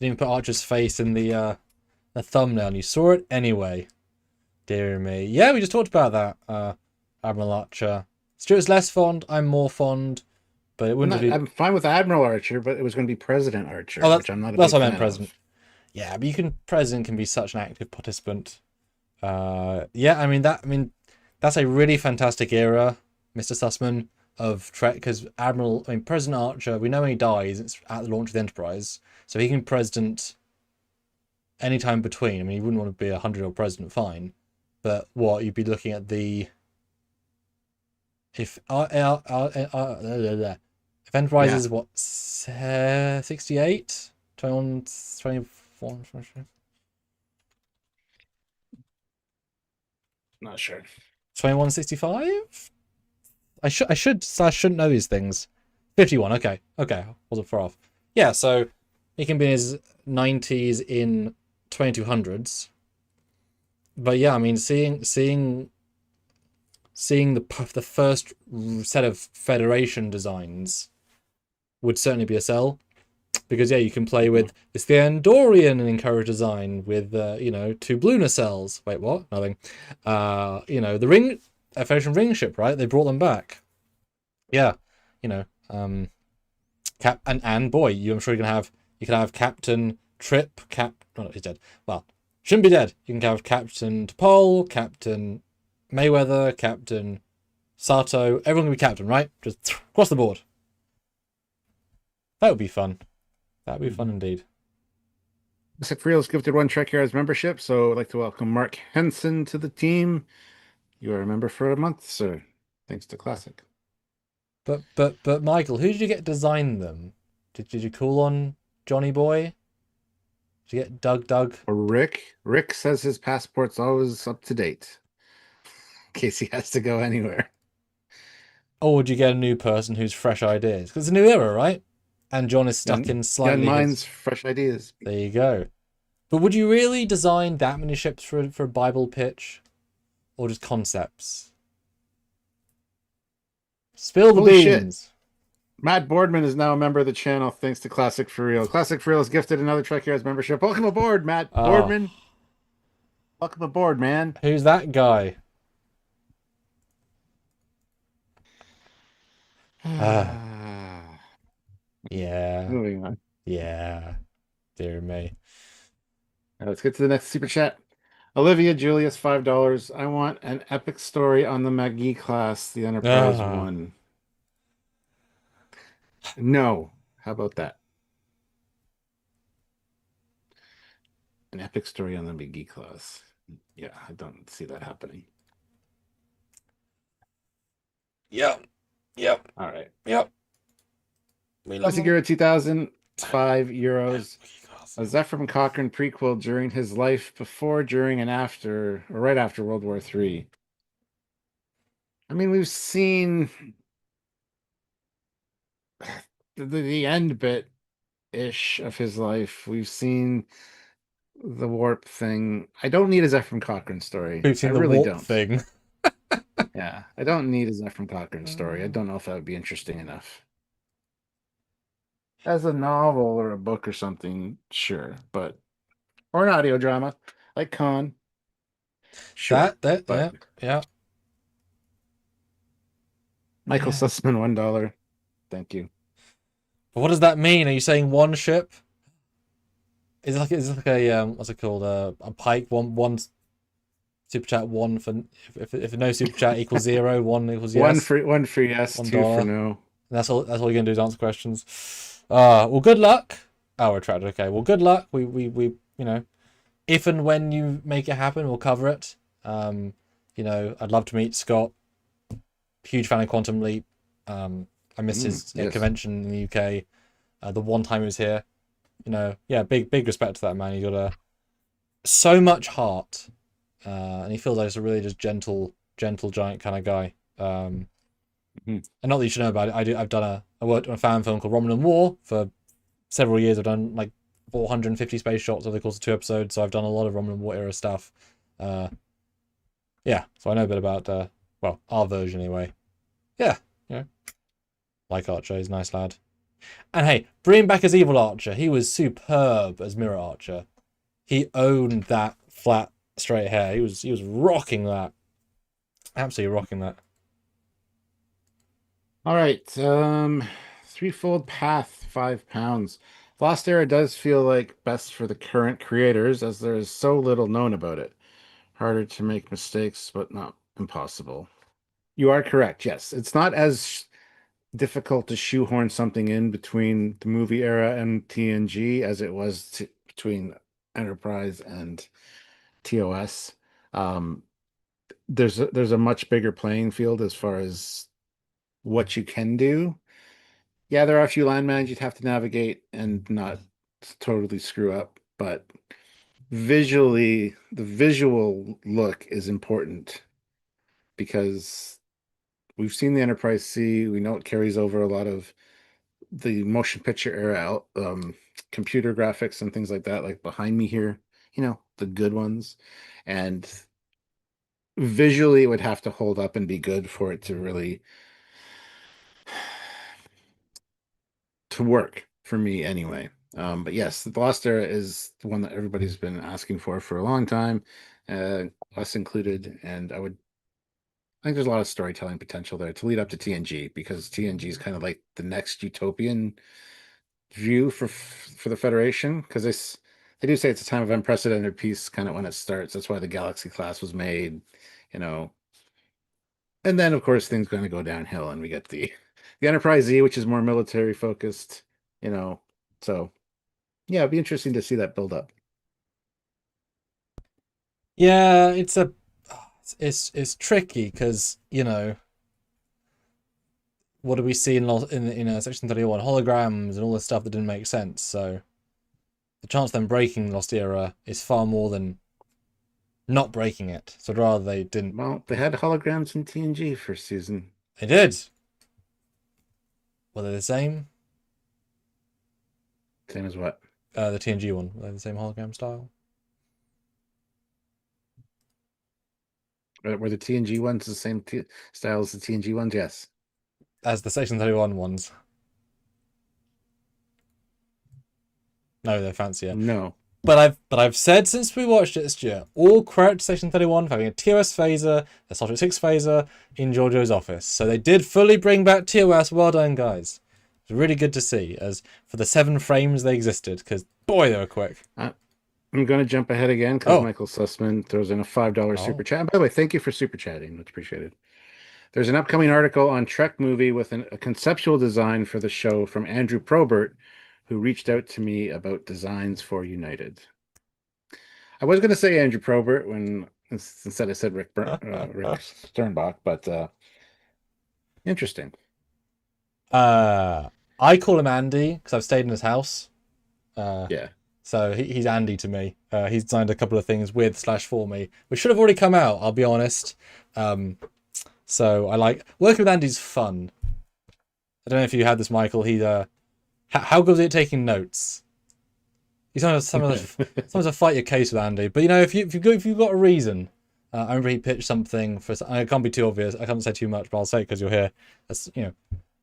even put Archer's face in the thumbnail, and you saw it anyway. Dear me. Yeah, we just talked about that. Admiral Archer. Stuart's less fond, I'm more fond, but it wouldn't be. I'm fine with Admiral Archer, but it was going to be President Archer, Oh, which I'm not a that's big what I meant, fan President. of. Yeah, but President can be such an active participant. Yeah, that's a really fantastic era, Mr. Sussman, of Trek, because President Archer, we know when he dies, it's at the launch of the Enterprise, so he can president anytime between. I mean, he wouldn't want to be a 100-year-old president, fine, but what you'd be looking at if Enterprise Yeah, is what 68, 21, 24, not sure. 2165. I shouldn't know these things. 51. Okay, wasn't far off. Yeah, so he can be in his 90s in 2200s. But yeah, I mean, seeing the first set of Federation designs would certainly be a sell, because yeah, you can play with it's the Andorian and Encourage design with two blue nacelles. Wait, what? Nothing. The ring Federation ring ship, right? They brought them back. Yeah, you know, Cap and boy, I'm sure you can have Captain Trip. Oh no, he's dead. Well, shouldn't be dead. You can have Captain T'Pol, Captain Mayweather, Captain Sato. Everyone can be captain, right? Just across the board. That would be fun. That would be fun indeed. Classic Reels gifted one Trekyards membership, so I'd like to welcome Mark Henson to the team. You are a member for a month, sir. Thanks to Classic. But Michael, who did you get to design them? Did you call on Johnny Boy? Did you get Doug? Or Rick. Rick says his passport's always up to date in case he has to go anywhere. Or would you get a new person who's fresh ideas? Because it's a new era, right? And John is stuck in slightly young minds, fresh ideas. There you go. But would you really design that many ships for a Bible pitch? Or just concepts? Spill the Holy beans. Shit. Matt Boardman is now a member of the channel thanks to Classic For Real. Classic For Real has gifted another Trekyards membership. Welcome aboard, Matt Boardman. Welcome aboard, man. Who's that guy? Yeah. Moving on. Yeah. Dear me. Let's get to the next super chat. Olivia Julius, $5. I want an epic story on the McGee class, the Enterprise One. No. How about that? An epic story on the McGee class. Yeah, I don't see that happening. Yep. All right. Yep. Segura 2000, €5. A Zephram Cochrane prequel during his life before, during, and after, or right after World War III. I mean, we've seen the end bit ish of his life. We've seen the warp thing. I don't need a Zephram Cochrane story. We've seen I the really warp don't. thing. Yeah, I don't need a Zephram Cochrane story. I don't know if that would be interesting enough. As a novel or a book or something, sure, but or an audio drama like Khan. Sure, Yeah. Michael Sussman, $1. Thank you. But what does that mean? Are you saying one ship? Is it like a what's it called, a pike, one super chat, one for, if no super chat equals zero, one equals yes, One for yes, two for $1. no. That's all you're gonna do is answer questions. Well, good luck. Oh, we're trapped. Okay, well, good luck. We if and when you make it happen, we'll cover it. I'd love to meet Scott. Huge fan of Quantum Leap. I missed his Yes. convention in the UK. The one time he was here. Yeah, big respect to that man. He got so much heart, and he feels like he's a really just gentle giant kind of guy. Mhm. And not that you should know about it. I worked on a fan film called Romulan War for several years. I've done like 450 space shots over the course of 2 episodes, so I've done a lot of Romulan War era stuff. Yeah, so I know a bit about our version anyway. Yeah, like Archer, he's a nice lad. And hey, bring back his evil Archer. He was superb as Mirror Archer. He owned that flat straight hair. He was rocking that. Absolutely rocking that. All right. Threefold Path, £5. Lost Era does feel like best for the current creators, as there is so little known about it. Harder to make mistakes, but not impossible. You are correct. Yes, it's not as difficult to shoehorn something in between the movie era and TNG as it was between Enterprise and TOS. Um, there's a much bigger playing field as far as what you can do. Yeah, there are a few landmines you'd have to navigate and not totally screw up, but visually, the visual look is important because we've seen the Enterprise C. We know it carries over a lot of the motion picture era computer graphics and things like that, like behind me here, the good ones. And visually, it would have to hold up and be good for it to really to work for me anyway. But yes, the Lost Era is the one that everybody's been asking for a long time, us included. And I think there's a lot of storytelling potential there to lead up to TNG because TNG is kind of like the next utopian view for the Federation because they do say it's a time of unprecedented peace kind of when it starts. That's why the Galaxy class was made, you know. And then of course things going to go downhill and we get the Enterprise Z, which is more military focused, you know. So yeah, it'd be interesting to see that build up. Yeah, it's tricky because what do we see in Section 31 holograms and all this stuff that didn't make sense. So the chance of them breaking Lost Era is far more than not breaking it. So I'd rather they didn't. Well, they had holograms in TNG first season. They did. Were they the same? Same as what? The TNG one. Were they the same hologram style? Were the TNG ones the same style as the TNG ones? Yes. As the Section 31 ones. No, they're fancier. No. But I've said since we watched it this year, all credit to Section 31 for having a TOS phaser, a Star Trek 6 phaser in Giorgio's office. So they did fully bring back TOS. Well done, guys. It's really good to see as for the 7 frames they existed, because boy, they were quick. I'm going to jump ahead again because Oh. Michael Sussman throws in a $5 super chat. And by the way, thank you for super chatting. Much appreciated. There's an upcoming article on Trek movie with a conceptual design for the show from Andrew Probert, who reached out to me about designs for United. I was going to say Andrew Probert when instead I said Rick Sternbach, but interesting. I call him Andy because I've stayed in his house. Yeah. So he's Andy to me. He's designed a couple of things with/for me, which should have already come out, I'll be honest. So I like working with Andy's fun. I don't know if you had this, Michael. He how good is it taking notes? You sometimes I fight your case with Andy, but if you've got a reason. I remember he pitched something for. I can't be too obvious. I can't say too much, but I'll say it because you're here. That's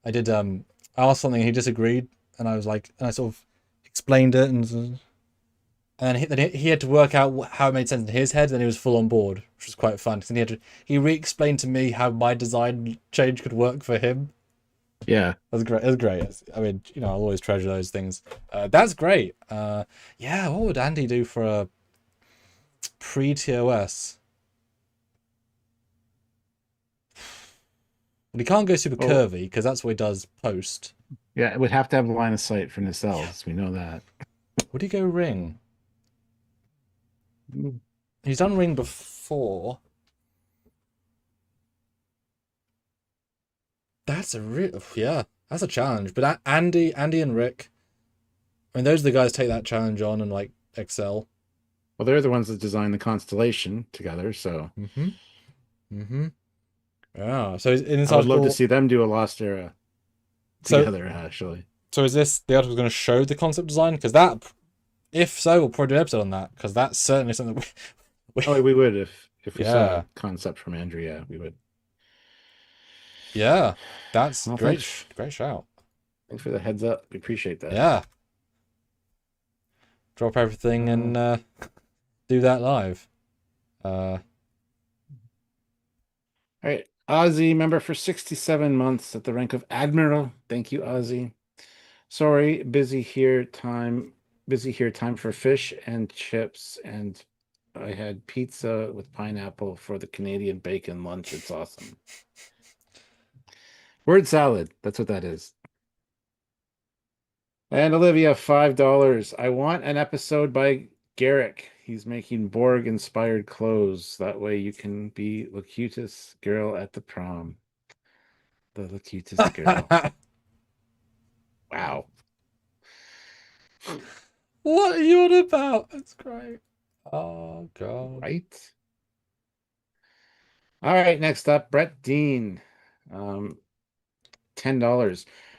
I did. I asked something and he disagreed, and I was like, and I sort of explained it, and then he had to work out how it made sense in his head. And then he was full on board, which was quite fun. Because he re-explained to me how my design change could work for him. Yeah. That's great. That's great. I mean, I'll always treasure those things. That's great. Yeah, what would Andy do for a pre-TOS? Well, he can't go super Well, curvy because that's what he does post. yeah, it would have to have a line of sight for nacelles. We know that. Would he go ring? Mm. He's done ring before. That's a real, yeah, that's a challenge. But Andy and Rick, I mean, those are the guys who take that challenge on and like excel. Well, they're the ones that designed the constellation together, so Mm-hmm. Mm-hmm. Yeah. So in this I would love to article, see them do a Lost Era so together, actually. so is this the article going to show the concept design? Because that, if so, we'll probably do an episode on that because that's certainly something Oh, we would if we saw a yeah, concept from Andrew, yeah, we would. yeah, that's Well, great. Great shout. thanks for the heads up. We appreciate that. Yeah, drop everything and do that live. All right. Ozzy, member for 67 months at the rank of Admiral. Thank you, Ozzy. Sorry, busy here, time for fish and chips. And I had pizza with pineapple for the Canadian bacon lunch. It's awesome. Word salad. That's what that is. And Olivia, $5. I want an episode by Garrick. He's making Borg inspired clothes. That way you can be the cutest girl at the prom. The cutest girl. Wow. What are you on about? That's great. Oh god. Right? All right, next up, Brett Dean. $10.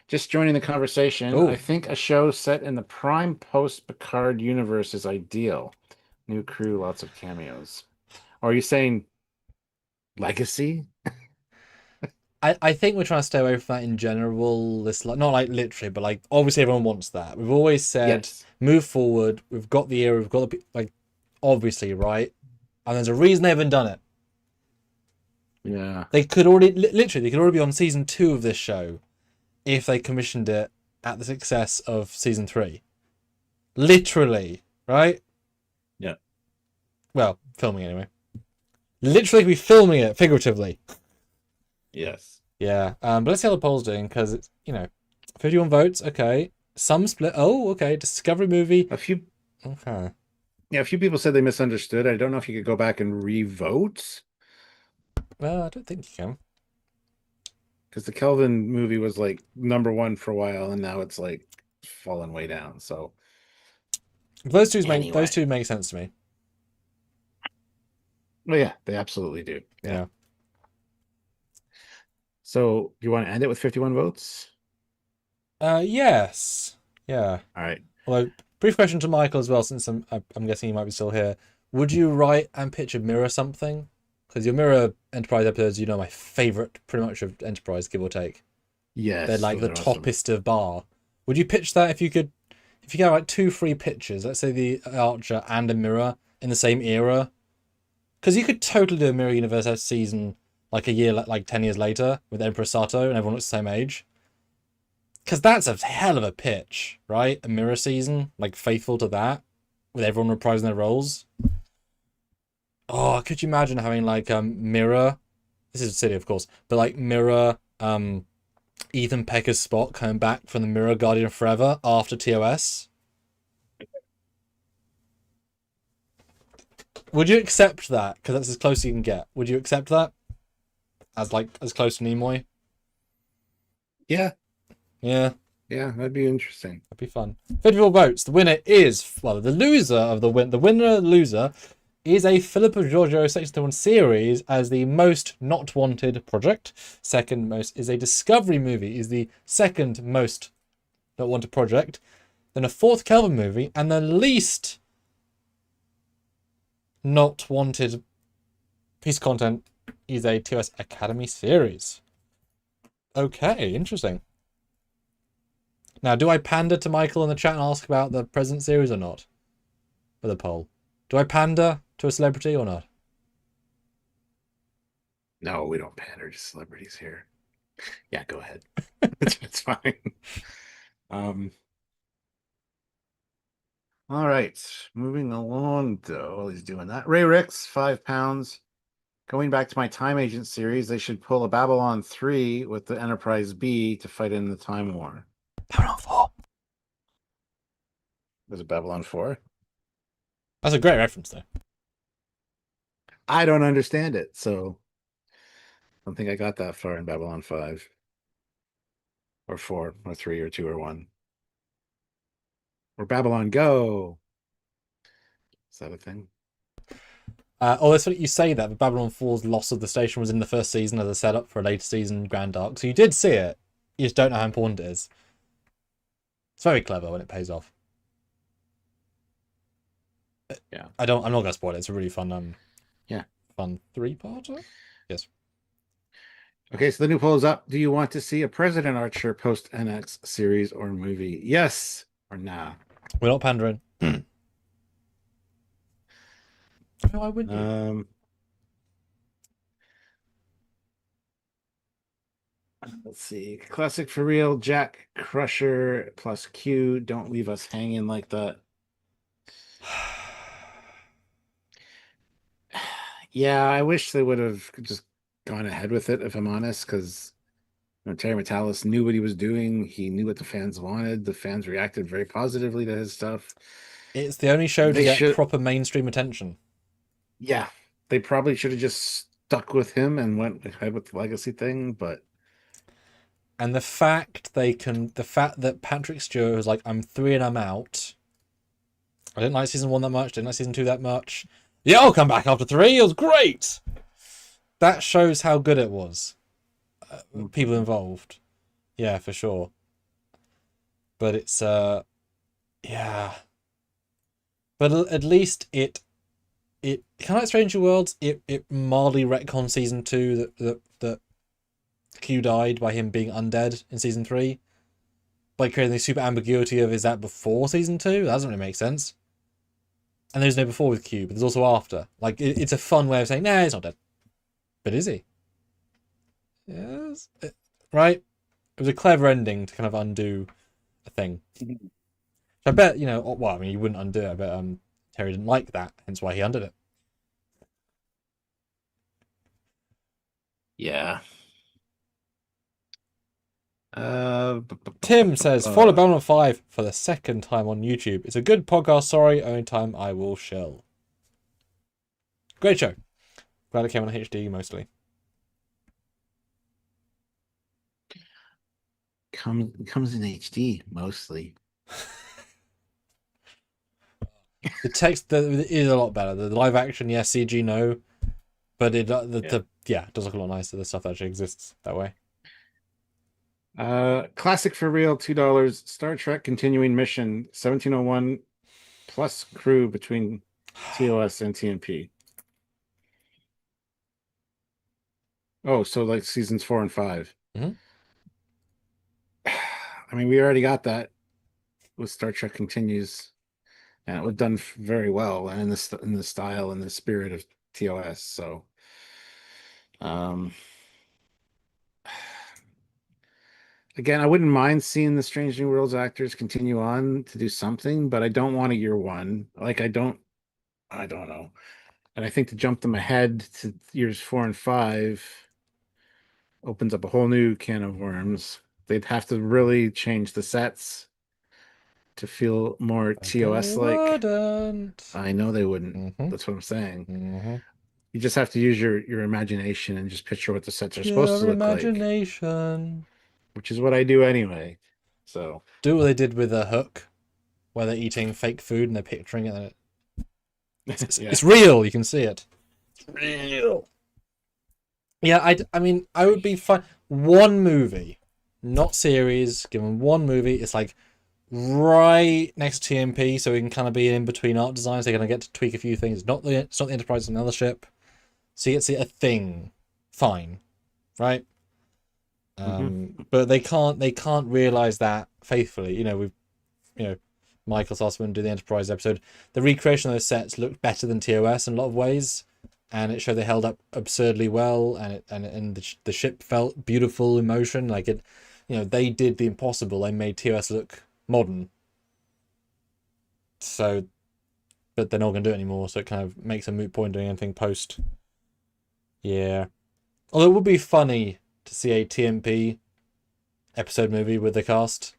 Just joining the conversation. I Oh, think a show set in the prime post Picard universe is ideal. New crew, lots of cameos. Or are you saying legacy? I think we're trying to stay away from that in general. This like not like literally, but like obviously everyone wants that. We've always said Yes. move forward. We've got the era. We've got the like obviously right, and there's a reason they haven't done it. Yeah. They could already literally they could already be on season 2 of this show if they commissioned it at the success of season 3. Literally, right? Yeah. Well, filming anyway. Literally, be filming it figuratively. Yes. Yeah. But let's see how the poll's doing because it's 51 votes. Okay. Some split. Oh, okay. Discovery movie. A few Okay. Yeah, a few people said they misunderstood. I don't know if you could go back and re-vote Well, I don't think you can. because the Kelvin movie was like #1 for a while, and now it's like fallen way down. So Those anyway, two make sense to me. well, yeah, they absolutely do. Yeah. Yeah. So you want to end it with 51 votes? Yes. Yeah. All right. Although, brief question to Michael as well, since I'm guessing he might be still here. Would you write and pitch a mirror something? Because your mirror Enterprise episodes, my favorite, pretty much of Enterprise, give or take. Yes, They're like the those are awesome. toppest of bar. Would you pitch that if you could? If you get like 2 free pictures, let's say the Archer and a mirror in the same era, because you could totally do a mirror universe season like a year, like 10 years later with Emperor Sato and everyone looks the same age. Because that's a hell of a pitch, right? A mirror season, like faithful to that, with everyone reprising their roles. Oh, could you imagine having like Mirror? This is silly, of course, but like Mirror, Ethan Pecker's Spock coming back from the Mirror Guardian Forever after TOS. Would you accept that? Because that's as close as you can get. Would you accept that? As close to Nimoy? Yeah. Yeah. Yeah, that'd be interesting. That'd be fun. 54 votes. The winner is, well, the loser of the loser is a Philippa Giorgio Section 31 series as the most not wanted project. Second most is a Discovery movie, is the second most not wanted project. Then a fourth Kelvin movie, and the least not wanted piece of content is a TOS Academy series. Okay, interesting. Now, do I pander to Michael in the chat and ask about the present series or not? With a poll. Do I pander to a celebrity or not? No, we don't pander to celebrities here. Yeah, go ahead. It's fine. Um, all right. Moving along though, while he's doing that. Ray Ricks, £5. Going back to my Time Agent series, they should pull a Babylon 3 with the Enterprise B to fight in the Time War. Babylon 4. Was it Babylon 4? That's a great reference, though. I don't understand it, so I don't think I got that far in Babylon 5 or 4 or 3 or 2 or 1. Or Babylon Go. Is that a thing? Oh, that's what you say that, but Babylon 4's loss of the station was in the first season as a setup for a later season grand arc. So you did see it. You just don't know how important it is. It's very clever when it pays off. Yeah. I'm not gonna spoil it. It's a really fun Yeah. fun 3-parter. Yes. Okay, so the new poll is up. Do you want to see a President Archer post NX series or movie? Yes or nah? We're not pandering. Why wouldn't you? Let's see. Classic for real. Jack Crusher plus Q. Don't leave us hanging like that. Yeah, I wish they would have just gone ahead with it, if I'm honest, because Terry Matalas knew what he was doing. He knew what the fans wanted. The fans reacted very positively to his stuff. It's the only show to They get should, proper mainstream attention. yeah, they probably should have just stuck with him and went ahead with the legacy thing, but And the fact that Patrick Stewart was like, I'm 3 and I'm out. I didn't like season 1 that much, didn't like season 2 that much. Yeah, I'll come back after 3, it was great! That shows how good it was. People involved. Yeah, for sure. But it's, yeah. But at least it kind of like Stranger Worlds, it mildly retconned season 2 that Q died by him being undead in season 3. By creating the super ambiguity of, is that before season 2? That doesn't really make sense. And there's no before with Q, but there's also after. Like, it's a fun way of saying, nah, he's not dead. But is he? Yes. Right? It was a clever ending to kind of undo a thing. I bet, well, I mean, you wouldn't undo it. I bet Terry didn't like that, hence why he undid it. yeah. Tim says, follow Babylon 5 for the second time on YouTube. It's a good podcast, sorry, only time I will shill. Great show. Glad it came on HD mostly. Comes in HD mostly. The text is a lot better. The live action, yes, CG, no. But it does look a lot nicer. The stuff that actually exists that way. Classic for real, $2. Star Trek continuing mission 1701 plus crew between TOS and TNP. Oh, so like seasons 4 and 5. Mm-hmm. I mean, we already got that with Star Trek Continues, and it was done very well, and in the style and the spirit of TOS. So, again, I wouldn't mind seeing the Strange New Worlds actors continue on to do something, but I don't want a year one. Like, I don't know. And I think to jump them ahead to years 4 and 5 opens up a whole new can of worms. They'd have to really change the sets to feel more TOS like. I know they wouldn't. Mm-hmm. That's what I'm saying. Mm-hmm. You just have to use your imagination and just picture what the sets are supposed to look imagination. like. Which is what I do anyway. So do what they did with a Hook, where they're eating fake food and they're picturing it. And it's real. You can see it. It's real. Yeah, I mean, I would be fine. One movie, not series. Given one movie, it's like right next to TMP, so we can kind of be in between art designs. They're gonna get to tweak a few things. It's not the Enterprise, it's another ship. So you get to see a thing. Fine, right? But they can't realize that faithfully. Michael Sussman do the Enterprise episode. The recreation of those sets looked better than TOS in a lot of ways, and it showed they held up absurdly well, and the ship felt beautiful in motion. Like it, they did the impossible. They made TOS look modern. So, but they're not going to do it anymore. So it kind of makes a moot point doing anything post. Yeah. Although it would be funny to see a TMP episode movie with the cast,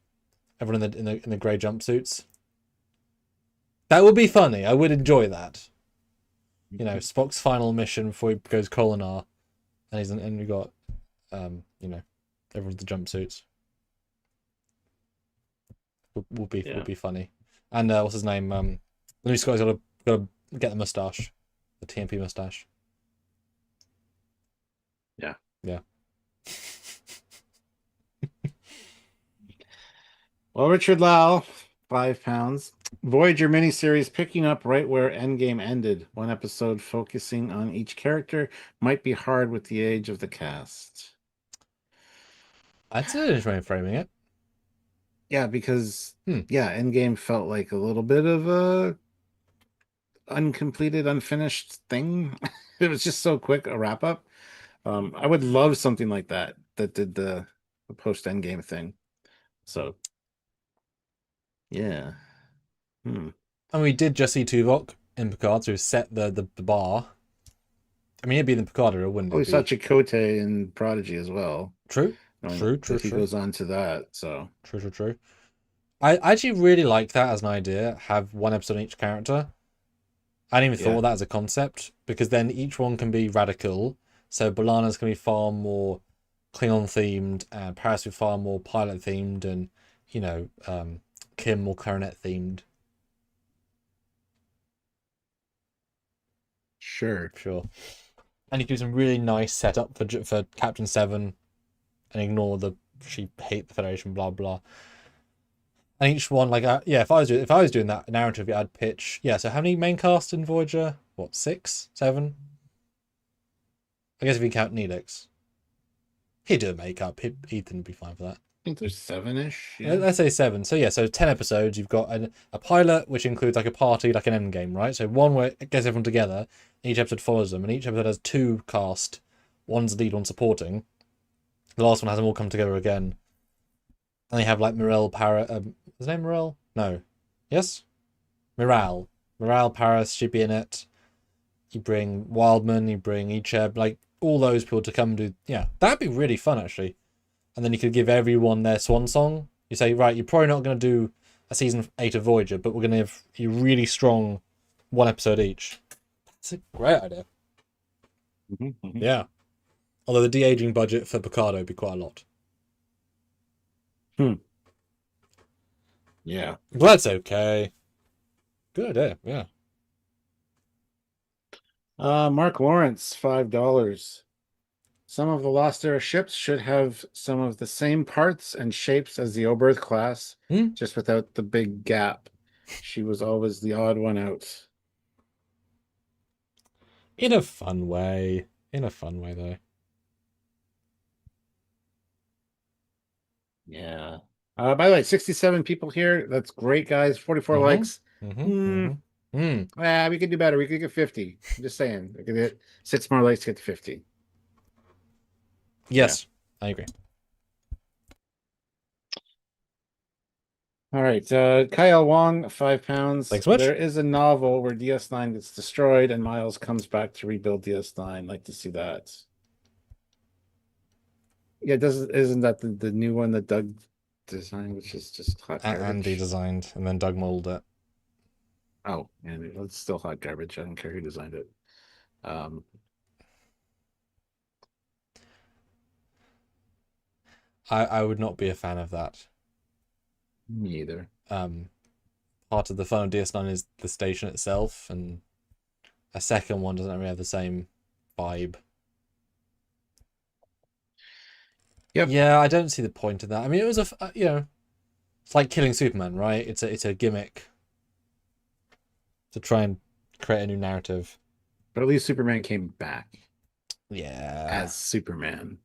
everyone in the grey jumpsuits. That would be funny. I would enjoy that. Spock's final mission before he goes Kolinar, and we got everyone's the jumpsuits. Would be funny. And what's his name? The new Scott's got to get the mustache, the TMP mustache. Yeah. Yeah. Well, Richard Lau, £5. Voyager miniseries picking up right where Endgame ended. One episode focusing on each character might be hard with the age of the cast. That's an interesting way of framing it. Yeah, because Endgame felt like a little bit of a uncompleted, unfinished thing. It was just so quick a wrap up. I would love something like that did the post Endgame thing. So yeah. And we did just see Tuvok in Picard, so we set the bar. I mean, it'd be in Picard era, wouldn't it? We saw Chakotay in Prodigy as well. True. He goes on to that. So true. I actually really like that as an idea. Have one episode on each character. I hadn't even thought of that as a concept, because then each one can be radical. So B'Elanna's can be far more Klingon themed, and Paris will be far more pilot themed, and Kim more clarinet themed. Sure. And you can do some really nice setup for Captain Seven, and ignore she hate the Federation, blah blah. And each one, if I was doing that narrative, I'd pitch. Yeah, so how many main cast in Voyager? What, 6, 7? I guess if you count Neelix, he'd do a makeup. Ethan would be fine for that. I think there's 7-ish. Yeah. Let's say 7. So 10 episodes. You've got a pilot, which includes like a party, like an end game, right? So one where it gets everyone together. Each episode follows them, and each episode has 2 cast. One's lead, one supporting. The last one has them all come together again. And they have like Morel Para. His name Morel? No. Yes? Miral. Paris should be in it. You bring Wildman, you bring Icheb, like all those people to come do. Yeah, that'd be really fun actually. And then you could give everyone their swan song. You say, right, you're probably not going to do a season 8 of Voyager, but we're going to have you really strong 1 episode each. That's a great idea. Yeah. Although the de-aging budget for Picardo would be quite a lot. Yeah. Well, that's okay. Good idea, yeah. Mark Lawrence, $5. Some of the Lost Era ships should have some of the same parts and shapes as the Oberth class, just without the big gap. She was always the odd one out. In a fun way. Though. Yeah. By the way, 67 people here. That's great, guys. 44 likes. We could do better. We could get 50. I'm just saying. We could get 6 more likes to get to 50. Yes, yeah. I agree. All right. Kyle Wong, £5. Thanks so much. There is a novel where DS9 gets destroyed and Miles comes back to rebuild DS9. Like to see that. Yeah, isn't that the new one that Doug designed, which is just hot garbage? Andy designed, and then Doug molded it. Oh, and it's still hot garbage. I don't care who designed it. I would not be a fan of that. Me either. Part of the fun of DS9 is the station itself, and a second one doesn't really have the same vibe. Yep. Yeah, I don't see the point of that. I mean, it was it's like killing Superman, right? It's a gimmick to try and create a new narrative. But at least Superman came back. Yeah. As Superman.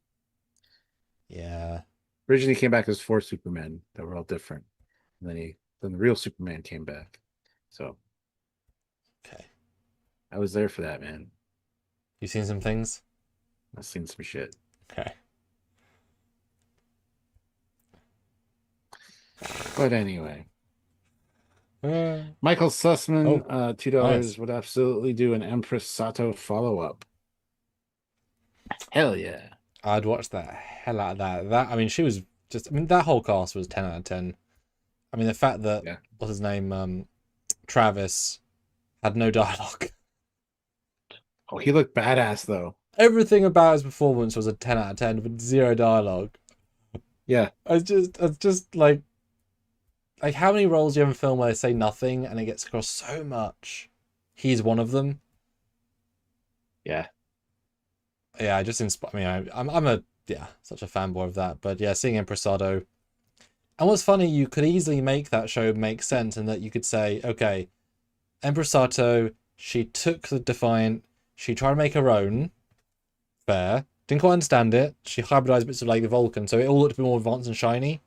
Yeah. Originally came back as 4 Supermen that were all different. And then the real Superman came back. So okay. I was there for that, man. You seen some things? I've seen some shit. Okay. But anyway, Uh, Michael Sussman, oh, $2 nice. would absolutely do an Empress Sato follow-up. Hell yeah. I'd watch the hell out of that. That I mean, she was just. I mean, that whole cast was 10 out of 10. I mean, the fact that Yeah. what's his name, Travis, had no dialogue. Oh, he looked badass though. Everything about his performance was a 10 out of 10 with zero dialogue. Yeah. It's just like how many roles do you have in film where they say nothing and it gets across so much? He's one of them. Yeah. Yeah, I just inspire. I mean, I'm a such a fanboy of that. But yeah, seeing Impresado. And what's funny, you could easily make that show make sense, in that you could say, okay, Empress Sato, she took the Defiant, she tried to make her own. Fair. Didn't quite understand it. She hybridized bits of like the Vulcan, so it all looked a bit more advanced and shiny.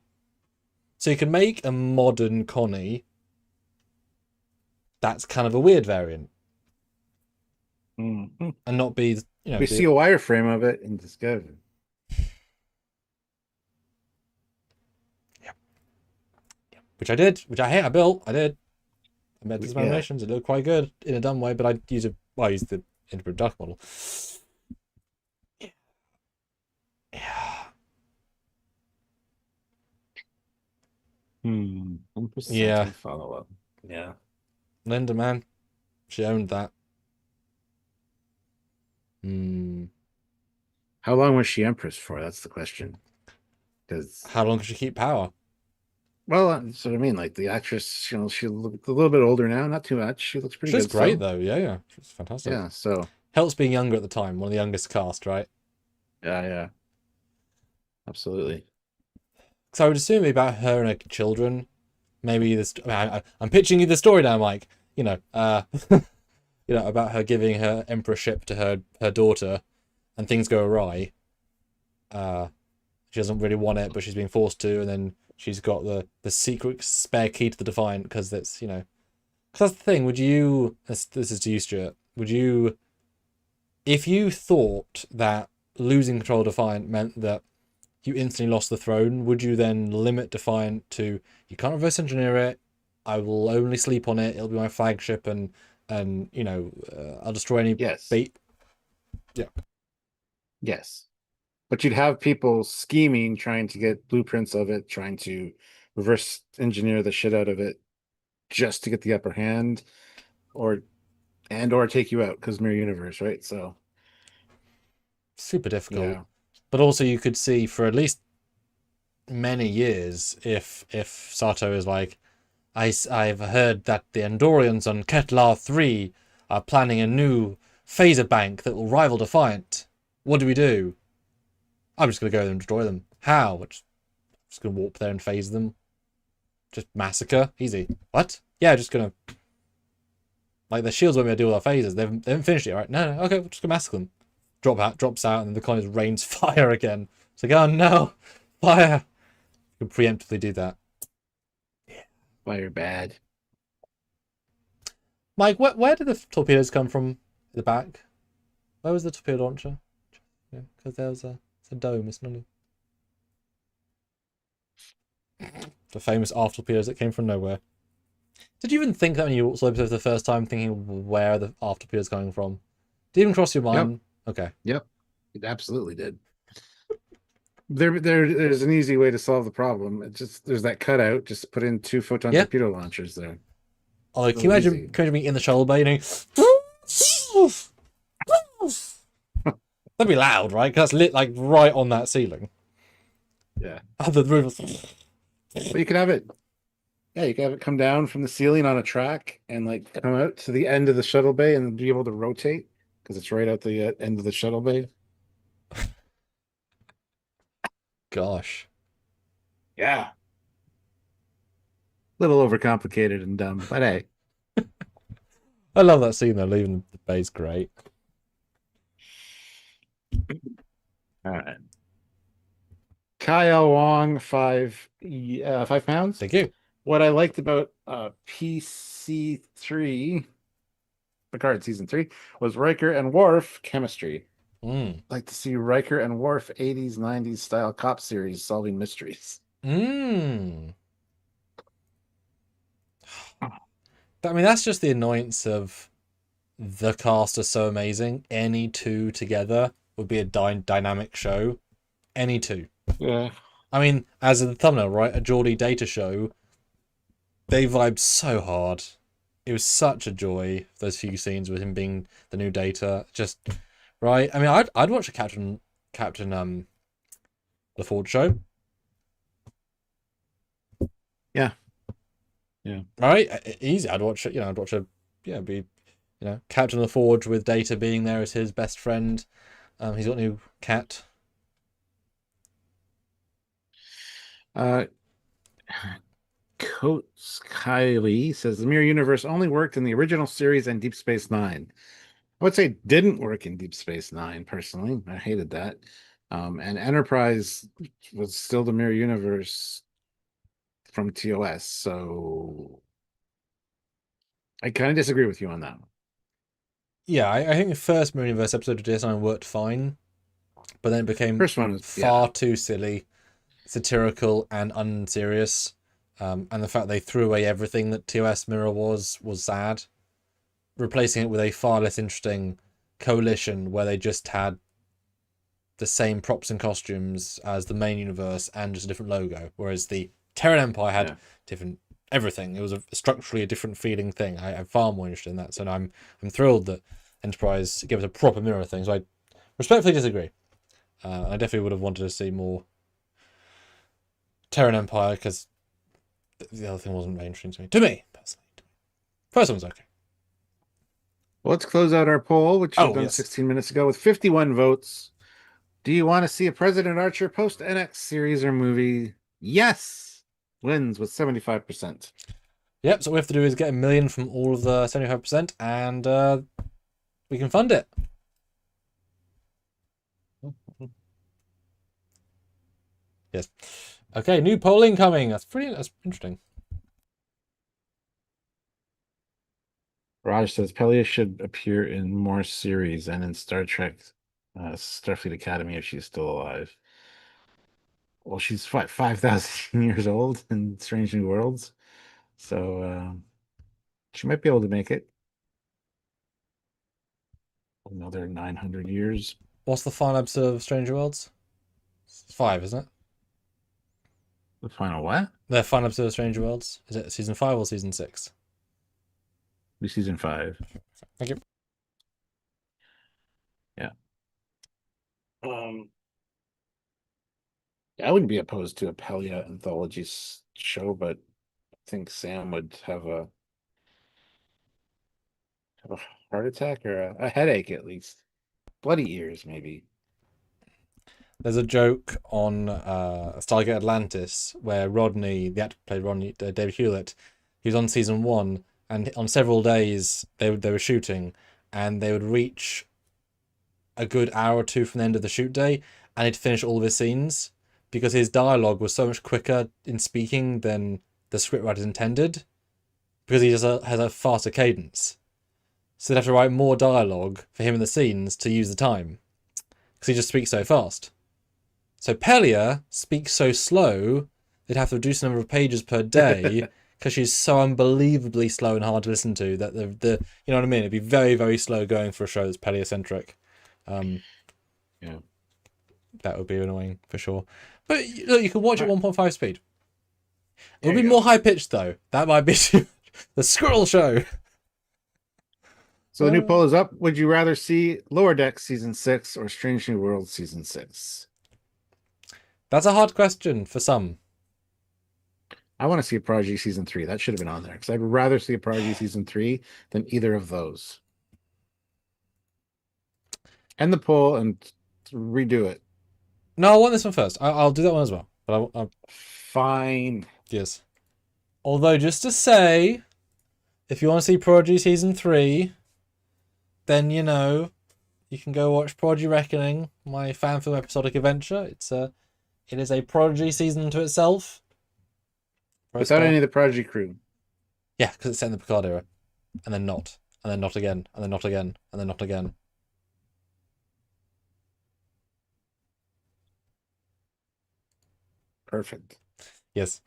So you can make a modern Connie. That's kind of a weird variant, Mhm. and not be, We see a wireframe of it in Discovery. yeah, which I did, which I built, I did. I made some Yeah. animations. It looked quite good in a dumb way, but I use I used the Interim Duck model. Yeah. Empress Yeah. Sato follow-up. Yeah. Linda, man. She owned that. Hmm. How long was she Empress for? That's the question. Because, How long can she keep power? well, that's what I mean. Like the actress, she looks a little bit older now, not too much. She looks pretty She's good great still. though. Yeah, yeah. She's fantastic. Yeah. So, Helps being younger at the time. One of the youngest cast, right? yeah, yeah, absolutely. So I would assume about her and her children. Maybe this. I mean, I'm pitching you the story now, Mike. About her giving her emperorship to her daughter, and things go awry. Uh, she doesn't really want it, but she's being forced to, and then she's got the secret spare key to the Defiant because that's because that's the thing. Would you? This is to you, Stuart. Would you, if you thought that losing control of Defiant meant that you instantly lost the throne, would you then limit Defiant to, you can't reverse engineer it, I will only sleep on it, it'll be my flagship, and I'll destroy any Yes. bait. Yeah. Yes. But you'd have people scheming, trying to get blueprints of it, trying to reverse engineer the shit out of it just to get the upper hand, or take you out because mirror universe, right? So Super difficult. yeah. But also you could see for at least many years, if Sato is like, I've heard that the Andorians on Ketlar 3 are planning a new phaser bank that will rival Defiant. What do we do? I'm just going to go there and destroy them. How? Just going to warp there and phase them. Just massacre. Easy. What? Yeah, just going to... Like, the shields won't be able to deal with our phasers. They haven't finished it, right? No, okay, we're just going to massacre them. Drops out, and then the colony rains fire again. It's like, oh no! Fire! You can preemptively do that. Fire bad. Mike, where did the torpedoes come from? The back? Where was the torpedo launcher? Yeah, because it's a dome, it's not the famous aft torpedoes that came from nowhere. Did you even think that when you saw the episode for the first time, thinking where the aft torpedoes coming from? Did it even cross your mind? Yep. Okay. Yep. It absolutely did. There's an easy way to solve the problem. It just there's that cutout. Just put in 2 photon Yeah. torpedo launchers there. Oh, So can you imagine easy. being in the shoulder bay, That'd be loud, right? Because that's lit like right on that ceiling. Yeah. Oh, the roof. But you could have it. Yeah, you could have it come down from the ceiling on a track and like come out to the end of the shuttle bay and be able to rotate because it's right at the end of the shuttle bay. Gosh. Yeah. A little overcomplicated and dumb, but hey. I love that scene though, leaving the base great. All right. Kyle Wong, 5 pounds. Thank you. What I liked about PC3, Picard season 3, was Riker and Worf chemistry. Mm. Like to see Riker and Worf 80s, 90s style cop series solving mysteries. Mm. I mean, that's just the annoyance of the cast are so amazing. Any two together would be a dynamic show. Any two. Yeah. I mean, as in the thumbnail, right? A Geordie Data show. They vibed so hard. It was such a joy. Those few scenes with him being the new Data, just right. I mean, I'd watch a Captain the Ford show. Yeah. Yeah. Right, easy. I'd watch it. I'd watch a be Captain of the Forge with Data being there as his best friend. He's got a new cat. Uh, Coates Kylie says the Mirror Universe only worked in the original series and Deep Space Nine. I would say it didn't work in Deep Space Nine, personally. I hated that. And Enterprise was still the Mirror Universe from TOS, so I kind of disagree with you on that one. Yeah, I think the first Mirror Universe episode of DS9 worked fine, but then it became First one was, yeah. far too silly, satirical, and unserious. And the fact they threw away everything that TOS Mirror was sad, replacing it with a far less interesting coalition where they just had the same props and costumes as the main universe and just a different logo, whereas the Terran Empire had different everything. It was structurally a different feeling thing. I'm far more interested in that, so I'm thrilled that Enterprise gave us a proper mirror thing. So I respectfully disagree. I definitely would have wanted to see more Terran Empire because the other thing wasn't very interesting to me. To me, personally. First one's okay. Well, let's close out our poll, which was done Yes. 16 minutes ago with 51 votes. Do you want to see a President Archer post NX series or movie? Yes, wins with 75%. Yep, so what we have to do is get 1 million from all of the 75% and we can fund it. Yes. Okay, new polling coming. That's interesting. Raj says Pelia should appear in more series and in Star Trek Starfleet Academy if she's still alive. Well, she's 5,000 years old in Strange New Worlds, so she might be able to make it another 900 years. What's the final episode of Stranger Worlds? It's 5, isn't it? The final what? The final episode of Stranger Worlds? Is it season 5 or season 6? Be season 5. Thank you. Yeah. I wouldn't be opposed to a Pelia anthology show, but I think Sam would have a heart attack or a headache at least. Bloody ears, maybe. There's a joke on Stargate Atlantis where Rodney, the actor who played Rodney, David Hewlett, he was on season 1, and on several days they were shooting, and they would reach a good hour or two from the end of the shoot day, and he'd finish all of his scenes because his dialogue was so much quicker in speaking than the scriptwriters intended, because he just has a faster cadence. So they'd have to write more dialogue for him in the scenes to use the time, because he just speaks so fast. So Pelia speaks so slow, they'd have to reduce the number of pages per day because she's so unbelievably slow and hard to listen to that the you know what I mean? It'd be very, very slow going for a show that's Pelia-centric. Yeah. That would be annoying for sure. But look, you can watch at 1.5 speed. It would be you more high pitched though. That might be too much. The Squirrel Show. So the new poll is up. Would you rather see Lower Deck season 6 or Strange New Worlds season 6? That's a hard question for some. I want to see a Prodigy season 3. That should have been on there because I'd rather see a Prodigy season 3 than either of those. End the poll and redo it. No, I want this one first. I'll do that one as well. But Fine. yes. Although, just to say, if you want to see Prodigy season 3, then you can go watch Prodigy Reckoning, my fan film episodic adventure. It is a Prodigy season to itself. Without any of the Prodigy crew. Yeah, because it's set in the Picard era, and then not, and then not again, and then not again, and then not again. Perfect. Yes.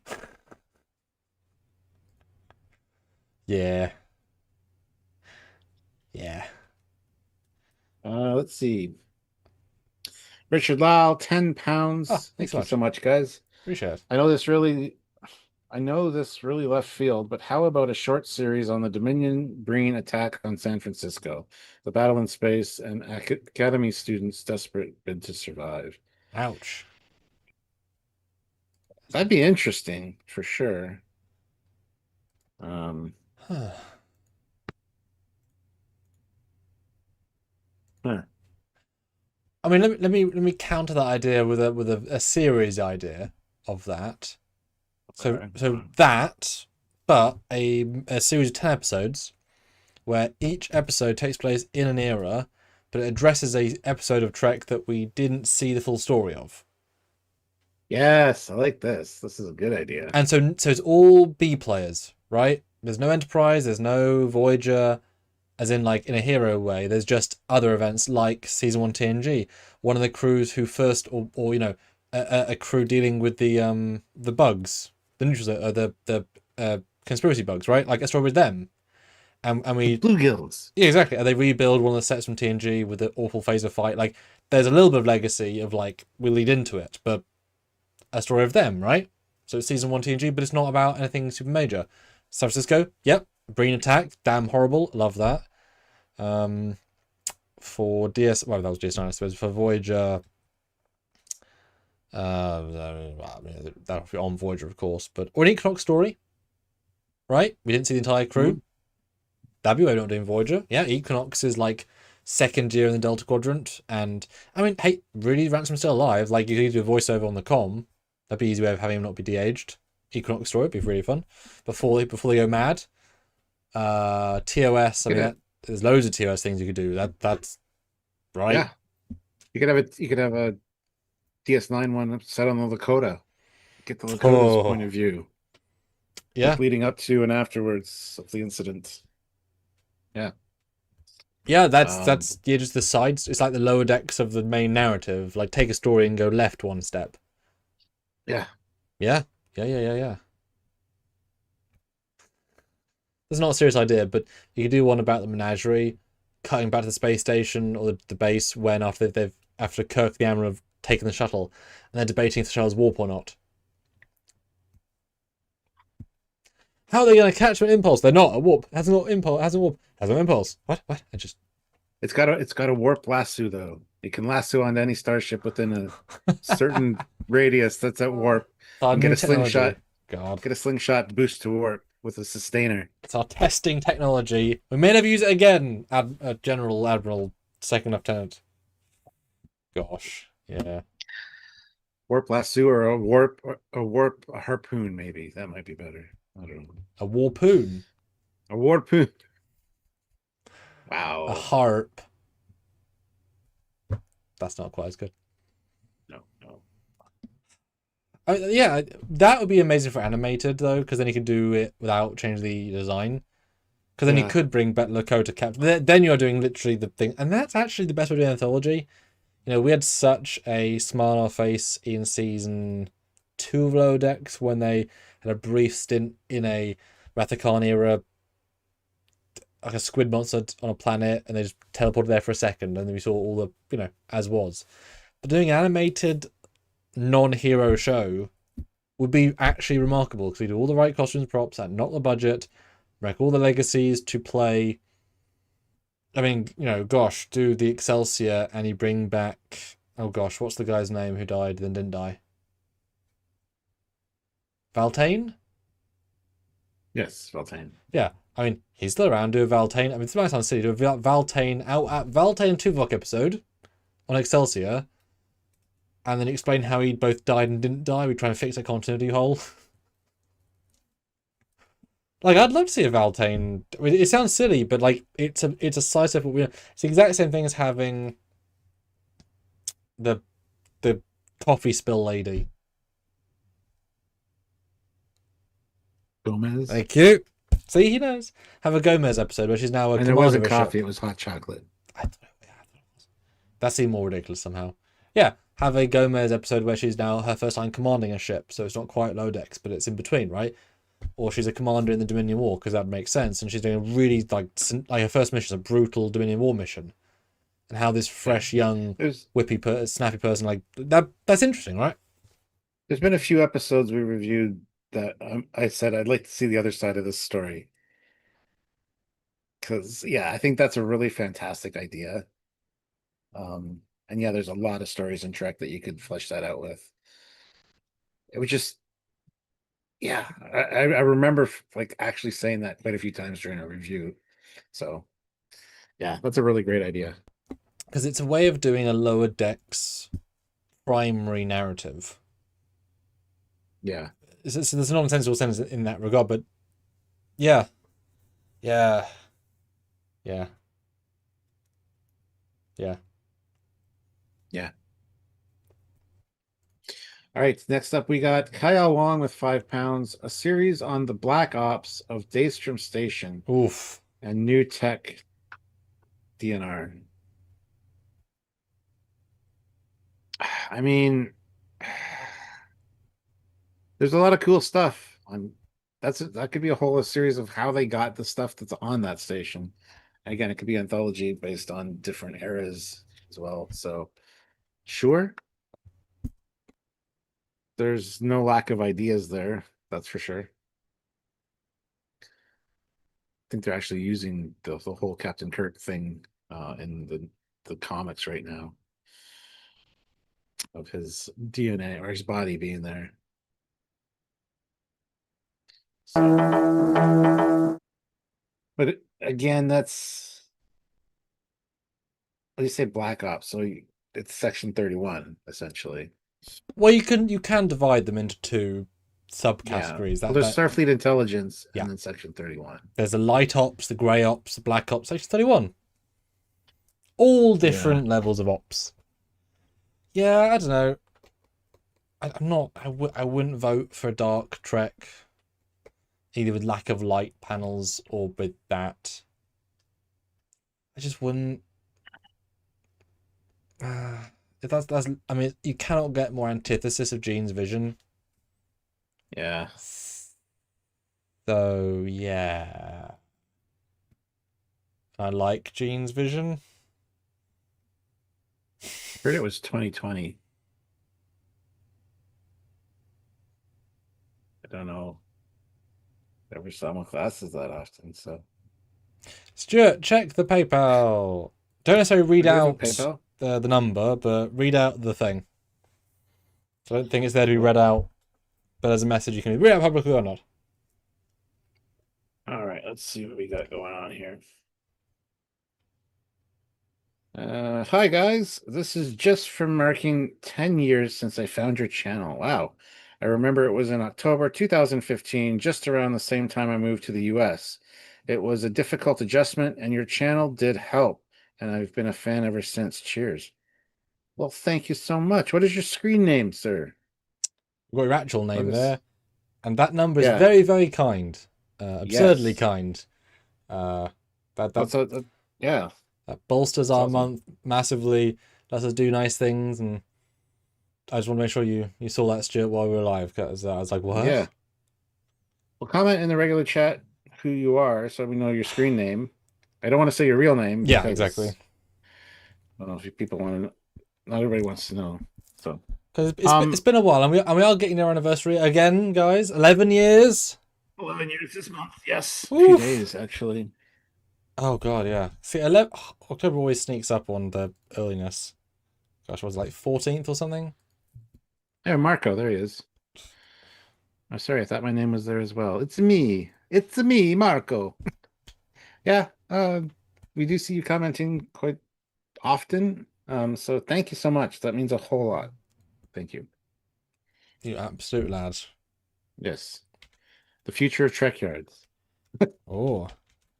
Yeah. Yeah. Let's see. Richard Lyle, Oh, £10. thanks so Thank you so much. much, guys. Appreciate it. I know this really left field, but how about a short series on the Dominion Green attack on San Francisco, the battle in space, and Academy students' desperate bid to survive? Ouch. That'd be interesting for sure. Um, huh. I mean, let me counter that idea with a series idea of that. So Okay. so that, but a series of 10 episodes where each episode takes place in an era, but it addresses a episode of Trek that we didn't see the full story of. Yes, I like this. This is a good idea. And so it's all B players, right? There's no Enterprise, there's no Voyager, as in like in a hero way. There's just other events like season 1 TNG. One of the crews who first, or a crew dealing with the bugs, the neutrals, the conspiracy bugs, right? Like a story with them, and we Bluegills. yeah, exactly. And they rebuild one of the sets from TNG with the awful phaser fight. Like there's a little bit of legacy of like we lead into it, but a story of them, right? So it's season 1 TNG, but it's not about anything super major. San Francisco, yep. Breen attack, damn horrible, love that. For well, that was DS9, I suppose. For Voyager, that'll be on Voyager, of course. But or an Equinox story, right? We didn't see the entire crew. That'd be why we're not doing Voyager. Yeah, Equinox is like second year in the Delta Quadrant, and I mean, hey, really, Ransom still alive. Like you could do a voiceover on the com. That'd be an easy way of having him not be de-aged. Equinox story would be really fun. Before they go mad. TOS. I mean, there's loads of TOS things you could do. That's right. Yeah, you could have a DS9 one set on the Lakota. Get the Lakota's point of view. Yeah, leading up to and afterwards of the incident. Yeah. yeah. That's yeah. Just the sides. It's like the lower decks of the main narrative. Like take a story and go left one step. Yeah. Yeah. Yeah. It's not a serious idea, but you could do one about the menagerie, cutting back to the space station or the base when after Kirk and the Admiral have taken the shuttle, and they're debating if the shuttle's warp or not. How are they going to catch an impulse? They're not a warp. It hasn't got impulse. Hasn't warp. Has no impulse. What? I just. It's got a warp lasso though. You can lasso onto any starship within a certain radius that's at warp. And get a slingshot. God. Get a slingshot boost to warp with a sustainer. It's our testing technology. We may never use it again. General Admiral Second Lieutenant. Gosh. Yeah. Warp lasso or a warp harpoon maybe. That might be better. I don't know. A warpoon. A warpoon. Wow. A harp. That's not quite as good. No. Yeah, that would be amazing for animated though, because then you can do it without changing the design. Because then you could bring back Lakota captain. Then you're doing literally the thing, and that's actually the best way to do anthology. You know, we had such a smile on our face in season 2 of Lower Decks when they had a brief stint in a Rathacon era, like a squid monster on a planet, and they just teleported there for a second, and then we saw all the, as was. But doing an animated non-hero show would be actually remarkable because we do all the right costumes, props, and not the budget, wreck all the legacies to play. I mean, gosh, do the Excelsior and you bring back, oh gosh, what's the guy's name who died then didn't die? Valtane? Yes, Valtane. Yeah, I mean, he's still around. Do a Valtane. I mean, this might sound silly. Do a Valtane out at Valtane Tuvok episode on Excelsior, and then explain how he both died and didn't die. We try and fix a continuity hole. Like, I'd love to see a Valtane. I mean, it sounds silly, but like, it's a side step. It's the exact same thing as having the coffee spill lady. Gomez. Thank you. See, he knows. Have a Gomez episode where she's now a and commander it wasn't of a coffee; ship. it was hot chocolate. I don't know. Yeah, I thought it was. That seemed more ridiculous somehow. Yeah, have a Gomez episode where she's now her first time commanding a ship, so it's not quite low decks, but it's in between, right? or she's a commander in the Dominion War, because that makes sense. And she's doing a really like her first mission is a brutal Dominion War mission, and how this Yeah. fresh young There's snappy person like that's interesting, right? there's been a few episodes we reviewed that I said I'd like to see the other side of this story. Because yeah, I think that's a really fantastic idea. And yeah, there's a lot of stories in Trek that you could flesh that out with. It was just yeah, I remember like actually saying that quite a few times during a review. So yeah, that's a really great idea. Because it's a way of doing a lower decks primary narrative. Yeah. So there's a nonsensical sense in that regard, but yeah, yeah, yeah, yeah. Yeah. All right. Next up, we got Kyle Wong with £5, a series on the Black Ops of Daystrom Station Oof. and New Tech DNR. I mean, there's a lot of cool stuff on that could be a whole series of how they got the stuff that's on that station. And again, it could be anthology based on different eras as well. So sure. There's no lack of ideas there, that's for sure. I think they're actually using the whole Captain Kirk thing in the comics right now of his DNA or his body being there. So, but again, that's what do you say, Black Ops? So it's Section 31 essentially. Well, you can divide them into two Yeah. subcategories. Well, there's Starfleet Intelligence yeah. and then Section 31. There's the light ops, the grey ops, the black ops, Section 31. All different levels of ops. Yeah, I don't know. I'm not. I wouldn't vote for Dark Trek, either with lack of light panels or with that. I just wouldn't. That's. I mean, you cannot get more antithesis of Gene's vision. Yeah. So yeah, I like Gene's vision. Heard it was 2020. I don't know. Never saw my classes that often, so Stuart, check the PayPal. Don't necessarily read there is a out PayPal. the number, but read out the thing. So I don't think it's there to be read out, but as a message you can read out publicly or not. All right, let's see what we got going on here. Hi guys, this is just from marking 10 years since I found your channel. Wow. I remember it was in October 2015, just around the same time I moved to the US. It was a difficult adjustment and your channel did help, and I've been a fan ever since. Cheers. Well, thank you so much. What is your screen name, sir? You've got your actual What name is there, and that number is Yeah. very, very kind. Absurdly Yes. kind. That Yeah. that bolsters That's our awesome. month massively. Lets us do nice things, and I just want to make sure you saw that, Stuart, while we were live. Because I was like, what? Yeah. Well, comment in the regular chat who you are so we know your screen name. I don't want to say your real name. Yeah, exactly. I don't know if people want to know. Not everybody wants to know. So because it's been a while, and we are getting our anniversary again, guys. 11 years. 11 years this month. Yes. Oof. A few days, actually. Oh god, yeah. See, October always sneaks up on the earliness. Gosh, was it like 14th or something? Yeah, Marco, there he is. I'm sorry, I thought my name was there as well. It's me. It's me, Marco. Yeah, we do see you commenting quite often. So thank you so much. That means a whole lot. Thank you. You absolute lad. Yes. The future of Trekyards. Oh.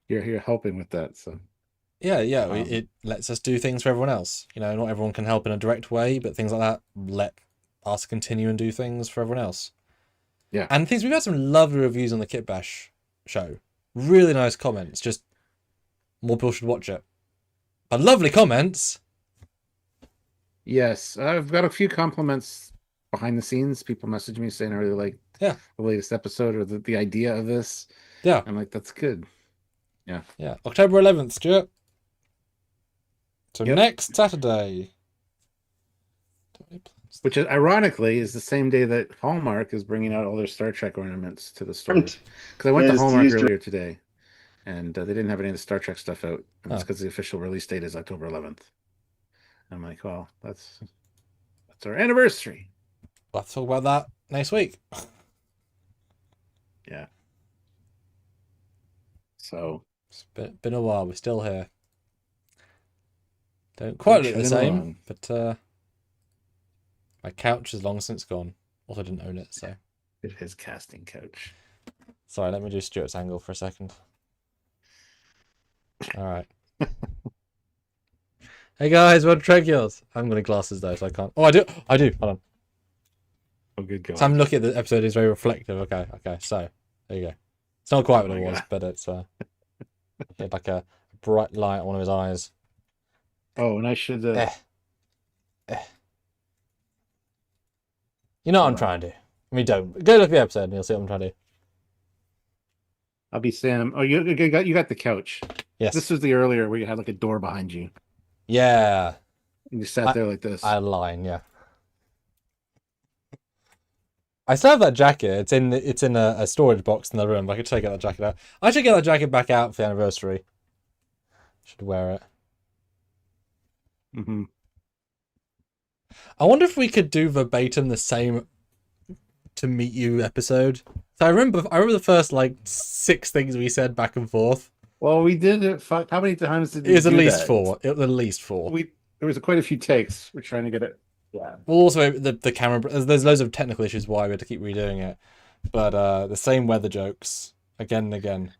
You're helping with that, so Yeah, it lets us do things for everyone else. You know, not everyone can help in a direct way, but things like that let us continue and do things for everyone else. yeah. And things, we've had some lovely reviews on the Kit Bash show. Really nice comments. Just more people should watch it. But lovely comments. Yes, I've got a few compliments behind the scenes. People message me saying I really like Yeah. the latest episode or the idea of this. Yeah. I'm like, that's good. Yeah. Yeah. October 11th, Stuart. So Yep. next Saturday. Which is, ironically is the same day that Hallmark is bringing out all their Star Trek ornaments to the stores. Because I went to Hallmark earlier today, and they didn't have any of the Star Trek stuff out. And it's because the official release date is October 11th. I'm like, well, that's our anniversary. We'll have to talk about that next week. Yeah. So it's been a while. We're still here. Don't quite look the same, but my couch is long since gone. Also didn't own it, so. It is casting couch. Sorry, let me do Stuart's angle for a second. All right. Hey guys, what Trekyards? I haven't got any glasses though, so I can't. Oh, I do. Hold on. Oh, good God. So I'm looking at the episode. It's very reflective. Okay. So there you go. It's not quite what it was, but it's like a bright light on one of his eyes. Oh, and I should. You know what I'm trying to do. I mean, don't go look at the episode and you'll see what I'm trying to do. I'll be Sam. Oh, you got the couch. Yes. This was the earlier where you had like a door behind you. Yeah. And you sat there like this. I had a line, yeah. I still have that jacket. It's in a storage box in the room. I could take that jacket out. I should get that jacket back out for the anniversary. Should wear it. Mm-hmm. I wonder if we could do verbatim the same to meet you episode. So I remember the first like 6 things we said back and forth. Well, we did it. How many times did we It was do at least that? 4. It was at least 4. There was quite a few takes. We're trying to get it. Yeah. Well, also the camera. There's loads of technical issues why we had to keep redoing it, but the same weather jokes again and again.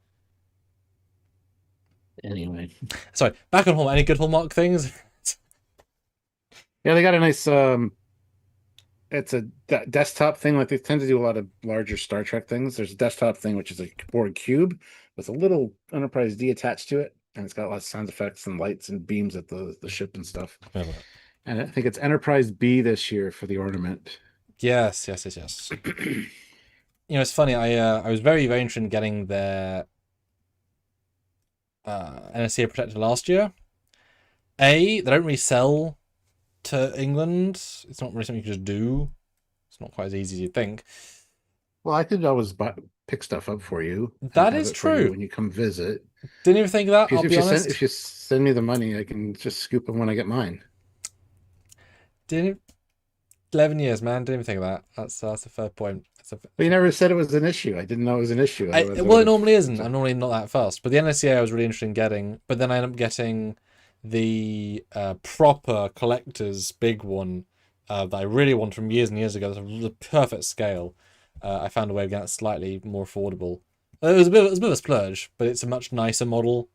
Anyway. Sorry, back on Hallmark. Any good Hallmark things? Yeah, they got a nice. It's a desktop thing. Like they tend to do a lot of larger Star Trek things. There's a desktop thing which is a board cube with a little Enterprise D attached to it, and it's got lots of sound effects and lights and beams at the ship and stuff. Yeah. And I think it's Enterprise B this year for the ornament. Yes. You know, it's funny. I was very interested in getting their NSA protector last year. They don't really sell to England. It's not really something you can just do. It's not quite as easy as you think. Well, I could always pick stuff up for you. That is true. When you come visit. Didn't even think of that. I'll be honest. If you send me the money, I can just scoop them when I get mine. 11 years, man. Didn't even think of that. That's a fair point. But you never said it was an issue. I didn't know it was an issue. Well, it normally isn't. I'm normally not that fast. But the NSCA I was really interested in getting. But then I ended up getting the proper collector's big one that I really wanted from years and years ago. That's the perfect scale. I found a way of getting it slightly more affordable. It was a bit of a splurge, but it's a much nicer model.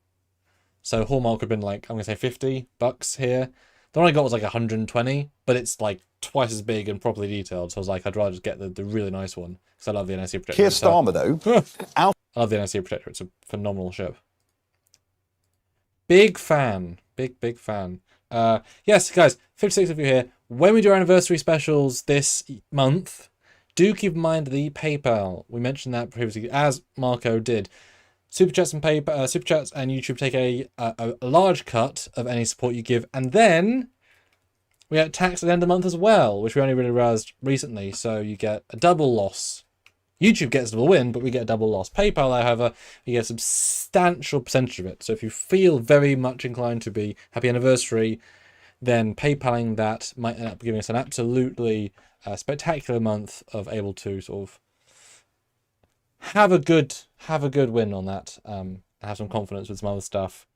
So Hallmark would have been like, I'm going to say $50 here. The one I got was like 120, but it's like twice as big and properly detailed. So I was like, I'd rather just get the really nice one because I love the NSC Protector. Keir Starmer, though. I love the NSC Protector. It's a phenomenal ship. Big fan. Big fan. Yes, guys, 56 of you here. When we do our anniversary specials this month, do keep in mind the PayPal. We mentioned that previously, as Marco did. Super chats and Super Chats and YouTube take a large cut of any support you give, and then we get tax at the end of the month as well, which we only really realized recently. So you get a double loss. YouTube gets a double win, but we get a double loss. PayPal, however, you get a substantial percentage of it. So if you feel very much inclined to be happy anniversary, then PayPaling that might end up giving us an absolutely spectacular month of able to sort of have a good win on that, and have some confidence with some other stuff.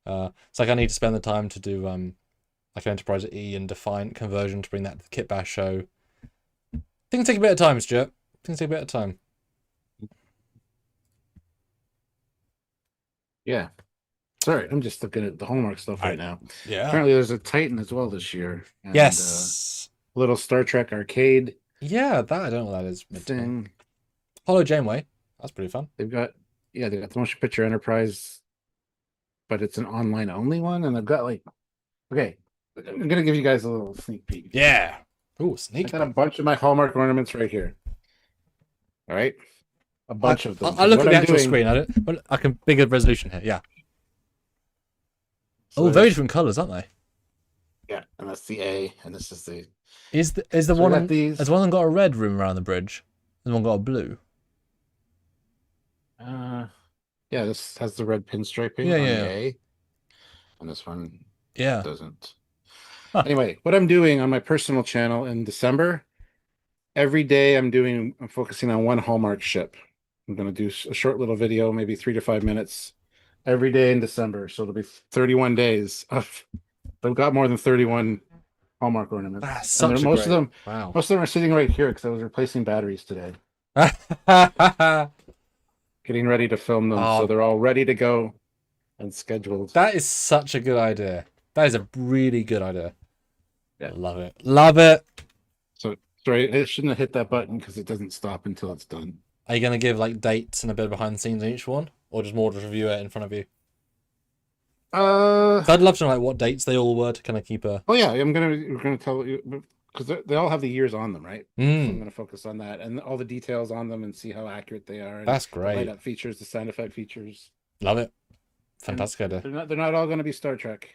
It's like I need to spend the time to do like an Enterprise E and Defiant conversion to bring that to the Kit Bash show. Things take a bit of time, Stuart. Things take a bit of time. Yeah. Sorry, I'm just looking at the Hallmark stuff right now. Yeah. Apparently there's a Titan as well this year. And, Yes. Little Star Trek arcade. Yeah, that I don't know what that is. Thing. Hollow Janeway. That's pretty fun. They've got the motion picture Enterprise, but it's an online only one, and they've got like, okay, I'm gonna give you guys a little sneak peek. Yeah. Ooh, I sneak got a peek. bunch of my Hallmark ornaments right here. All right, a I bunch of them. I Because look what at the I'm actual doing, screen. I don't. Well, I can bigger resolution here. Yeah. so Oh, very there's different colors, aren't they? yeah, and that's the A, and this is the. Is the So I one got on has these. one got a red rim around the bridge, and one got a blue? Uh, yeah, this has the red Yeah, pinstriping on the yeah, A, and this one yeah. doesn't. Huh. Anyway, what I'm doing on my personal channel in December, every day I'm focusing on one Hallmark ship. I'm going to do a short little video, maybe 3 to 5 minutes every day in December. So it'll be 31 days of, I've got more than 31 Hallmark ornaments. That's And they're such a great. Wow. most of them are sitting right here because I was replacing batteries today, getting ready to film them. So Oh, they're all ready to go and scheduled. that is such a good idea. That is a really good idea. Yeah. Love it. Love it. So sorry, I shouldn't have hit that button because it doesn't stop until it's done. Are you gonna give like dates and a bit of behind the scenes on each one, or just review it in front of you? Uh, So I'd love to know like what dates they all were to kind of keep a. oh yeah, we're gonna tell you because they all have the years on them, right? So I'm Mm, gonna focus on that and all the details on them and see how accurate they are and that's the light great. up features, the sound effect features, Love it. and Fantastic idea. they're not all gonna be Star Trek.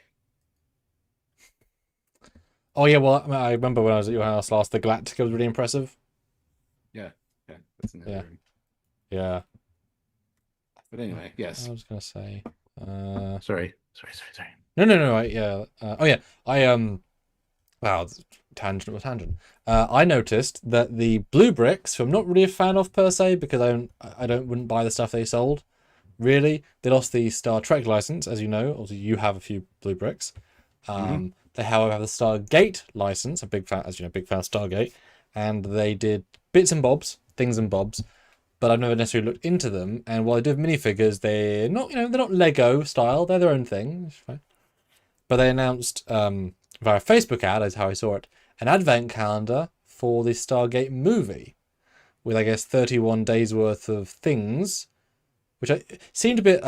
Oh yeah, well I remember when I was at your house last, the Galactica was really impressive. Yeah, yeah, that's another Yeah, room. yeah. But anyway, yes. I was gonna say. Sorry. No. Right, yeah. Oh yeah. Wow, tangent. I noticed that the blue bricks, who I'm not really a fan of per se, because I wouldn't buy the stuff they sold. Really, they lost the Star Trek license, as you know. Obviously, you have a few blue bricks. Hmm. They, however, have the Stargate license. A big fan, as you know, big fan of Stargate, and they did bits and bobs, things and bobs. But I've never necessarily looked into them. And while I do have minifigures, they're not, they're not Lego style. They're their own thing. But they announced via Facebook ad, is how I saw it, an advent calendar for the Stargate movie with, I guess, 31 days worth of things, which seemed a bit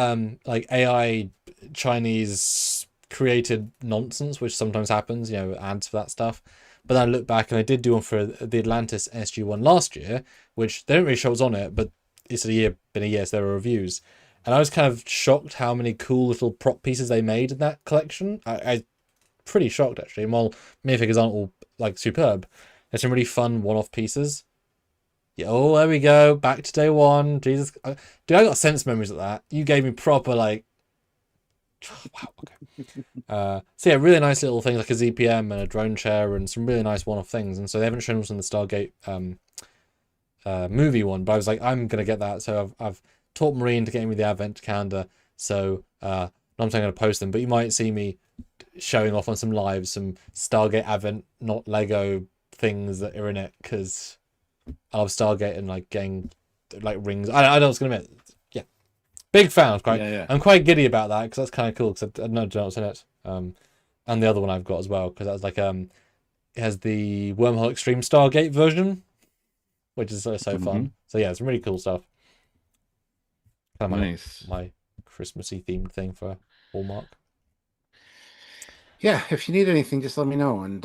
like AI Chinese created nonsense, which sometimes happens, ads for that stuff. But then I looked back and they did do one for the Atlantis SG1 last year, which they don't really show what's on it, but it's been a year, so there were reviews. And I was kind of shocked how many cool little prop pieces they made in that collection. I pretty shocked actually. And while minifigures aren't all like superb, there's some really fun one-off pieces. Yeah, oh, there we go. Back to day one. Jesus, dude, I got sense memories of that. You gave me proper like, wow. Okay. So yeah, really nice little things like a ZPM and a drone chair and some really nice one-off things. And so they haven't shown us in the Stargate movie one, but I was like, I'm gonna get that. So I've taught Marine to get me the advent calendar. So not I'm saying I'm gonna post them, but you might see me showing off on some lives some Stargate advent, not Lego things that are in it, because I love Stargate and like getting like rings. I know what's gonna admit, yeah, big fan. Yeah. I'm quite giddy about that because that's kind of cool because I don't know what's in it. And the other one I've got as well because that's like it has the Wormhole Extreme Stargate version, which is so Hmm. fun. So yeah, it's some really cool stuff. Kind of Nice. my Christmassy themed thing for Hallmark. Yeah, if you need anything, just let me know, and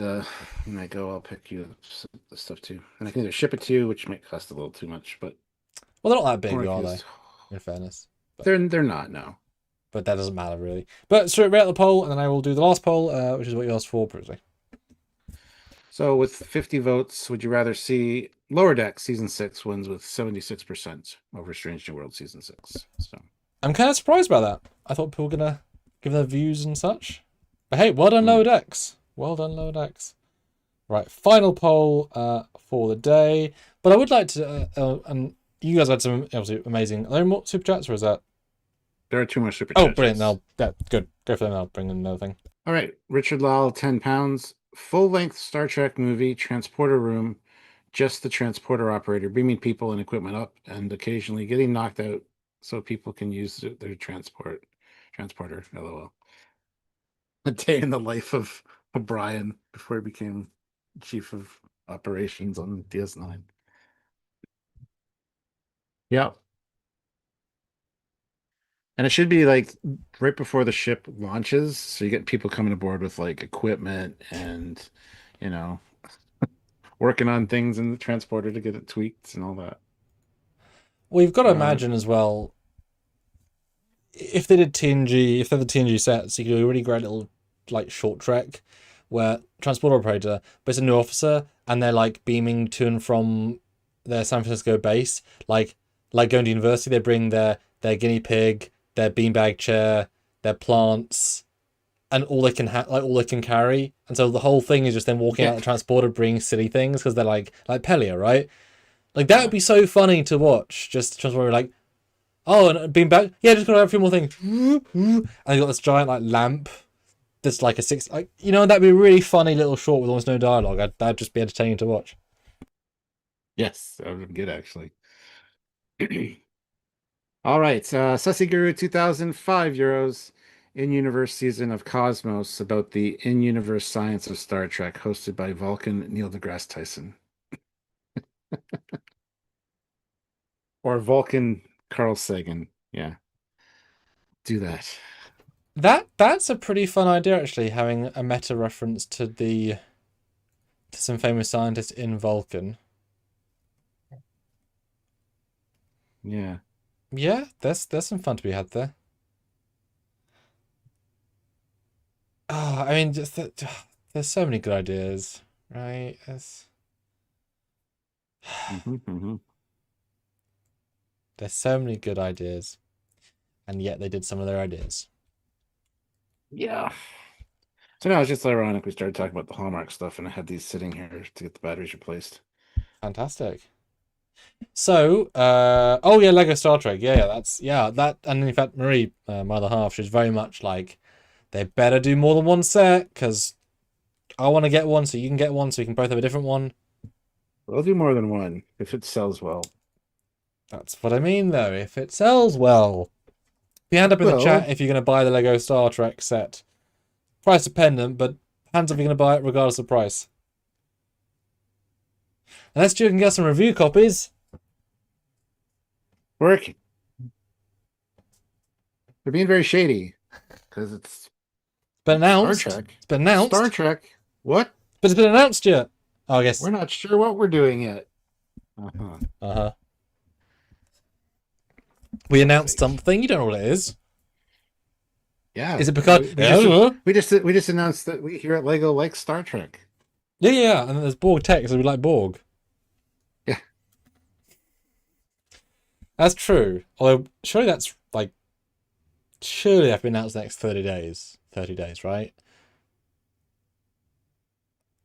when I go, I'll pick you up the stuff too, and I can either ship it to you, which might cost a little too much, but Well, they're not that or big, I are can they? just In fairness, they're not no. but that doesn't matter really. But so rate the poll, and then I will do the last poll, which is what you asked for, Brucey. So with 50 votes, would you rather see Lower Deck season 6 wins with 76% over Strange New World season 6? So I'm kind of surprised by that. I thought people were gonna give their views and such. But hey, well done, hmm. Lower Decks. Well done, Lower Decks. Right, final poll for the day. But I would like to, and you guys had some obviously amazing. Are there more super chats or is that? There are two more super Oh, chats. brilliant! Yes. Now, yeah, good. Go for them. I'll bring in another thing. All right, Richard Lowell, 10 pounds, full-length Star Trek movie, transporter room, just the transporter operator, beaming people and equipment up and occasionally getting knocked out so people can use their transporter. LOL. A day in the life of O'Brien before he became chief of operations on DS9. Yeah. And it should be like right before the ship launches. So you get people coming aboard with like equipment and, you know, working on things in the transporter to get it tweaked and all that. Well, you've got to Uh, imagine as well, if they did TNG, if they're the TNG sets, you could do a really great little like short trek where transport operator, but it's a new officer and they're like beaming to and from their San Francisco base, like going to university. They bring their guinea pig, their beanbag chair, their plants, and all they can all they can carry. And so the whole thing is just them walking yeah, out the transporter, bringing silly things because they're like Pelia, right? Like that would yeah. be so funny to watch. Just transporter like, oh, and beanbag, yeah, just gonna have a few more things. And they got this giant like lamp that's like a six, like that'd be a really funny little short with almost no dialogue. That'd just be entertaining to watch. Yes, that would be good actually. All right, Guru 2005 euros in-universe season of Cosmos about the in-universe science of Star Trek, hosted by Vulcan Neil deGrasse Tyson. Or Vulcan Carl Sagan. Yeah, do that. That's a pretty fun idea actually, having a meta reference to some famous scientists in Vulcan. Yeah. Yeah, there's some fun to be had there. Oh, I mean, there's so many good ideas, right? Hmm. There's so many good ideas, and yet they did some of their ideas. Yeah. So now it's just ironic we started talking about the Hallmark stuff and I had these sitting here to get the batteries replaced. Fantastic. So, oh yeah, Lego Star Trek. Yeah, that. And in fact, Marie, my other half, she's very much like, they better do more than one set because I want to get one, so you can get one, so we can both have a different one. I'll do more than one if it sells well. That's what I mean, though. If it sells well, if you hand up in the Well, chat if you're going to buy the Lego Star Trek set, price dependent, but hands up if you're going to buy it regardless of price. Unless you can get some review copies. working. They're being very shady because it's Been Star announced. Trek. It's been announced. Star Trek. What? But it's been announced yet. Oh, I guess. We're not sure what we're doing yet. Uh-huh. Uh-huh. We announced Fake. something. You don't know what it is. Yeah. Is it because We just announced that we here at Lego like Star Trek. Yeah, and then there's Borg tech, so we like Borg. Yeah. That's true. Although surely that's like surely I've been announced the next 30 days. 30 days, right?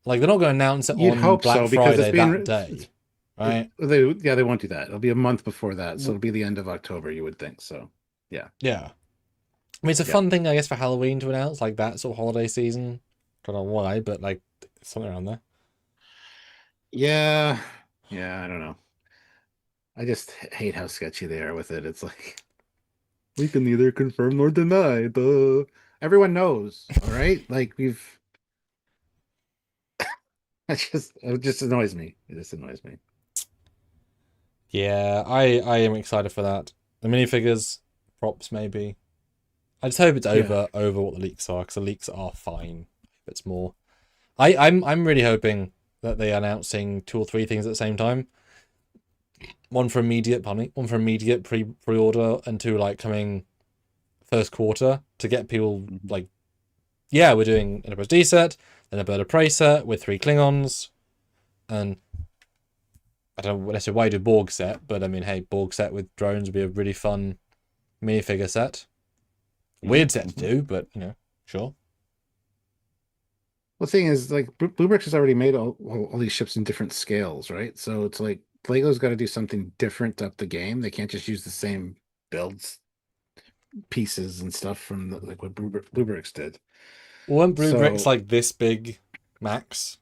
Like they're not going to announce it You'd on hope Black so because Friday it's being that day, right? they won't do that. It'll be a month before that, so it'll be the end of October, you would think. So, yeah. Yeah. I mean, it's a fun thing, I guess, for Halloween to announce, like that sort of holiday season. Don't know why, but like something around there. Yeah. Yeah, I don't know. I just hate how sketchy they are with it. It's like we can neither confirm nor deny. Everyone knows, all right? Like we've it just annoys me. It just annoys me. Yeah, I am excited for that. The minifigures, props maybe. I just hope it's Yeah. over what the leaks are, because the leaks are fine. If it's more, I'm really hoping that they are announcing 2 or 3 things at the same time. One for immediate, pardon me, one for immediate pre-order, and 2 like coming first quarter to get people like, yeah, we're doing an Enterprise D set, then a Bird of Prey set with 3 Klingons, and I don't know necessarily why you do Borg set, but I mean, hey, Borg set with drones would be a really fun minifigure set. Weird set to do, but sure. Well, the thing is, like, Bluebricks has already made all these ships in different scales, right? So it's like Lego's got to do something different up the game. They can't just use the same builds, pieces, and stuff from like what Bluebricks did. Weren't Blue Bricks So like this big, max?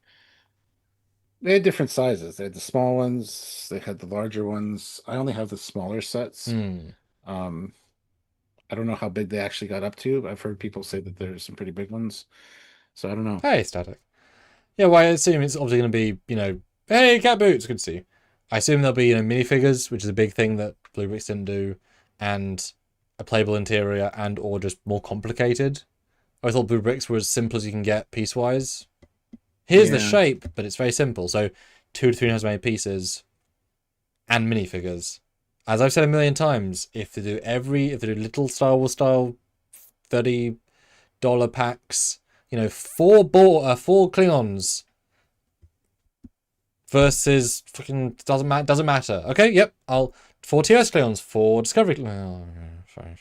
they had different sizes. They had the small ones. They had the larger ones. I only have the smaller sets. Um, I don't know how big they actually got up to. I've heard people say that there's some pretty big ones. So I don't know. Hey, static. Yeah, well, I assume it's obviously going to be, hey, cat boots, good to see you. I assume there'll be, minifigures, which is a big thing that Blue Bricks didn't do, and a playable interior and or just more complicated. I thought Blue Bricks were as simple as you can get piecewise. Here's the Yeah. shape, but it's very simple. So 2 to 3 times as many pieces and minifigures. As I've said a million times, if they do little Star Wars style $30 packs, you know, four Klingons versus fucking doesn't matter. Okay, yep, I'll 4 TOS Klingons, 4 Discovery Klingons,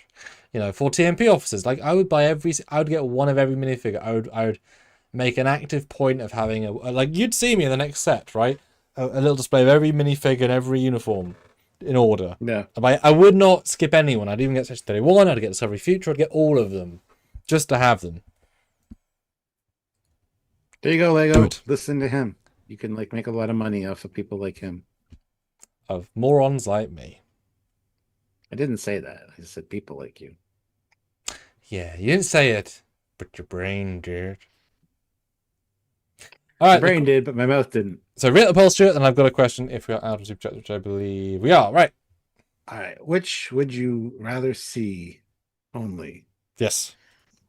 you know, 4 TMP officers. Like I would get one of every minifigure. I would make an active point of having like you'd see me in the next set, right? A little display of every minifigure and every uniform in order. Yeah. I would not skip anyone. I'd even get Section 31, I'd get Discovery Future, I'd get all of them. Just to have them. There you go, Lego. Good. Listen to him. You can like make a lot of money off of people like him. Of morons like me. I didn't say that. I just said people like you. Yeah, you didn't say it, but your brain did. All right, my brain did, but my mouth didn't. So rate the poll, Stuart, and I've got a question if we are out of Super Chat, which I believe we are. Right. All right. Which would you rather see only? Yes.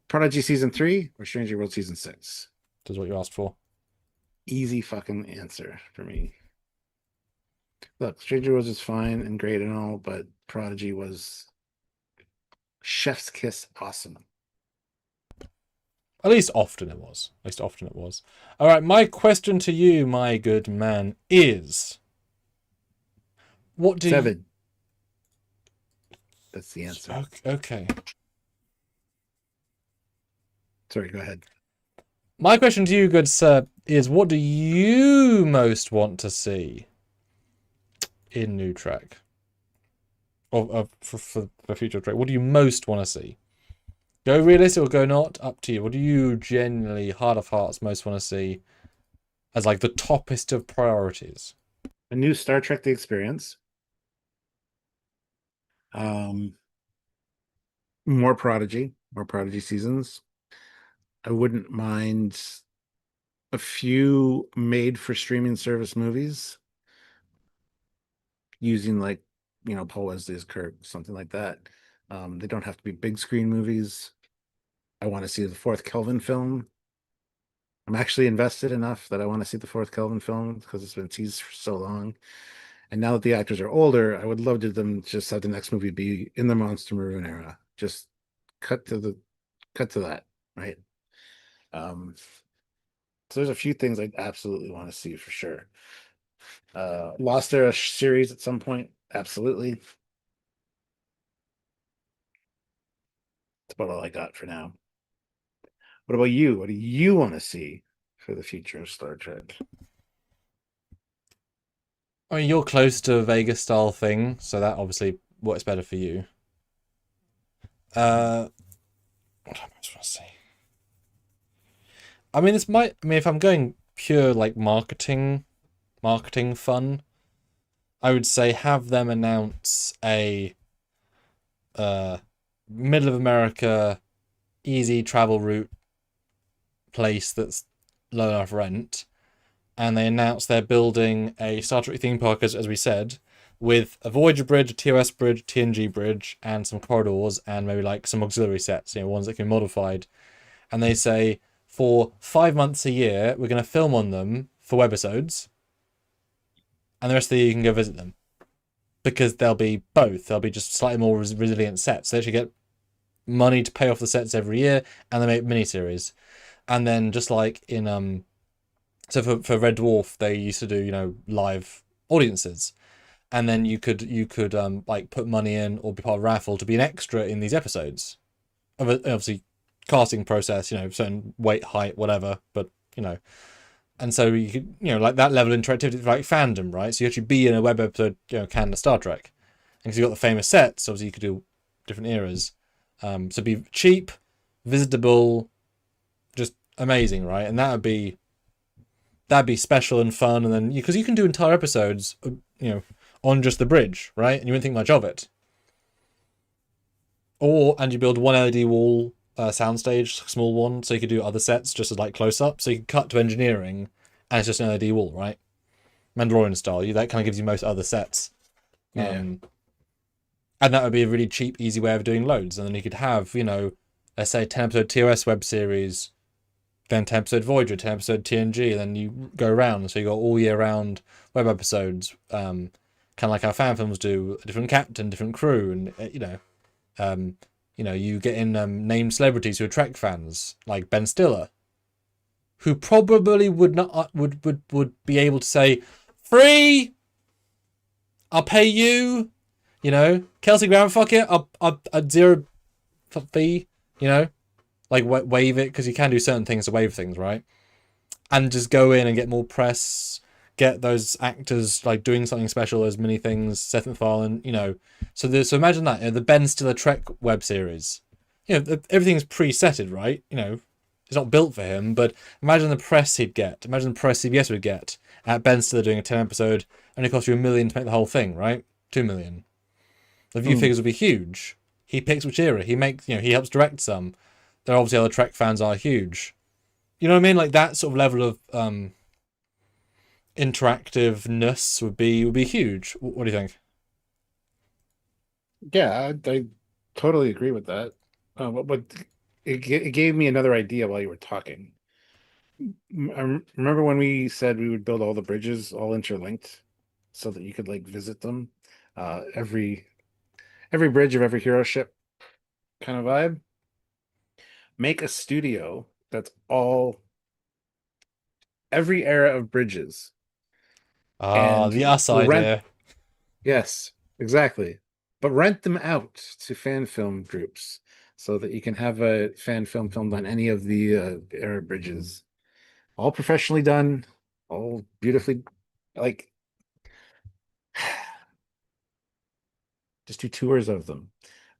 Prodigy Season 3 or Stranger World Season 6? This is what you asked for. Easy fucking answer for me. Look, Stranger Worlds is fine and great and all, but Prodigy was chef's kiss awesome. At least often it was. All right, my question to you, my good man, is... What do 7. That's the answer. Okay. Sorry, go ahead. My question to you, good sir, is what do you most want to see in new Trek? Or for future Trek? What do you most want to see? Go realistic or go not, up to you. What do you genuinely, heart of hearts, most want to see as like the toppest of priorities? A new Star Trek The Experience. More Prodigy seasons. I wouldn't mind a few made for streaming service movies using like, you know, Paul Wesley's Kirk, something like that. They don't have to be big screen movies. I want to see the fourth Kelvin film. I'm actually invested enough that I want to see the fourth Kelvin film because it's been teased for so long. And now that the actors are older, I would love to them just have the next movie be in the Monster Maroon era. Just cut to that, right? So there's a few things I'd absolutely want to see for sure. Lost Era series at some point, absolutely. That's about all I got for now. What about you? What do you want to see for the future of Star Trek? I mean, you're close to a Vegas style thing, so that obviously works better for you. What am I supposed to say? I mean, if I'm going pure like marketing fun, I would say have them announce a middle of America easy travel route place that's low enough rent, and they announce they're building a Star Trek theme park, as we said, with a Voyager bridge, a TOS bridge, a TNG bridge, and some corridors, and maybe like some auxiliary sets, you know, ones that can be modified. And they say, for 5 months a year, we're going to film on them for webisodes, and the rest of the year you can go visit them. Because they'll be both. They'll be just slightly more resilient sets. They actually get money to pay off the sets every year, and they make miniseries. And then just like in so for Red Dwarf, they used to do, you know, live audiences, and then you could like put money in or be part of a raffle to be an extra in these episodes. Obviously, casting process, you know, certain weight, height, whatever, but you know, and so you could, you know, like that level of interactivity, like fandom, right? So you actually be in a web episode, you know, canon of Star Trek, and because you got the famous sets, obviously you could do different eras. So be cheap, visitable, just amazing, right? And that'd be special and fun, and then because you can do entire episodes, you know, on just the bridge, right? And you wouldn't think much of it. And you build one LED wall soundstage, small one, so you could do other sets just as like close up. So you can cut to engineering, and it's just an LED wall, right? Mandalorian style. That kind of gives you most other sets. Yeah. And that would be a really cheap, easy way of doing loads. And then you could have, you know, let's say 10 episode TOS web series then 10 episode Voyager, 10 episode TNG, and then you go around. So you got all year round web episodes, kind of like how fan films do, a different captain, different crew, and you get in named celebrities who are Trek fans, like Ben Stiller, who probably would not would be able to say, free, I'll pay you, Kelsey Grammer, fuck it, I'll zero fee, like waive it, because you can do certain things to waive things, right? And just go in and get more press, get those actors like doing something special, as many things, Seth MacFarlane, so imagine that, the Ben Stiller Trek web series, everything's pre-setted, right? It's not built for him, but imagine the press he'd get, imagine the press CBS would get at Ben Stiller doing a 10 episode, only cost you $1 million to make the whole thing, right? 2 million. The view figures would be huge. He picks which era. He makes, he helps direct some. There are obviously other Trek fans are huge. You know what I mean? Like that sort of level of interactiveness would be huge. What do you think? Yeah, I totally agree with that. But it gave me another idea while you were talking. Remember when we said we would build all the bridges all interlinked so that you could like visit them? Every bridge of every hero ship kind of vibe. Make a studio that's all every era of bridges, Ah, and the us we'll rent. idea. Yes, exactly. But rent them out to fan film groups so that you can have a fan film filmed on any of the era bridges, all professionally done, all beautifully, like just do tours of them,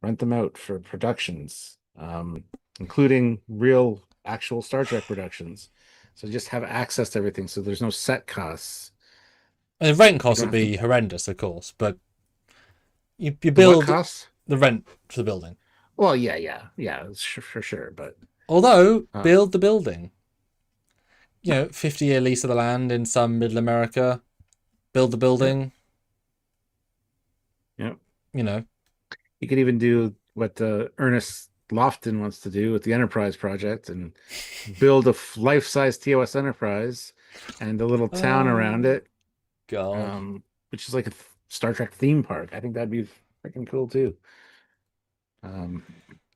rent them out for productions, including real actual Star Trek productions. So just have access to everything. So there's no set costs. And the rent You costs don't would have to. be horrendous, of course, but you The what build costs? the rent for the building. Well, yeah, for sure. But Although, uh, build the building. 50-year lease of the land in some middle America. Build the yeah, building. yeah. You know. You could even do what Ernest Lofton wants to do with the Enterprise project and build a life-size TOS Enterprise and a little town around Oh it, God. which is like a Star Trek theme park. I think that'd be freaking cool too. Um,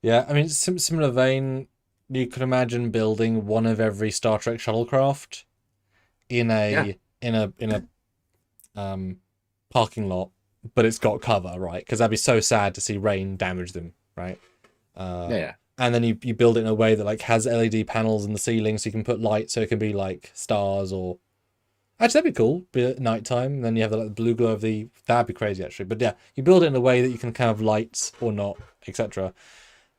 Yeah, I mean, similar vein. You could imagine building one of every Star Trek shuttlecraft in yeah, a um parking lot, but it's got cover, right? Because that'd be so sad to see rain damage them, right? Uh, yeah. and then you build it in a way that like has LED panels in the ceiling, so you can put light, so it can be like stars or actually that'd be cool. Be at nighttime, and then you have the like, blue glow of the that'd be crazy actually. But yeah, you build it in a way that you can kind of lights or not, etc.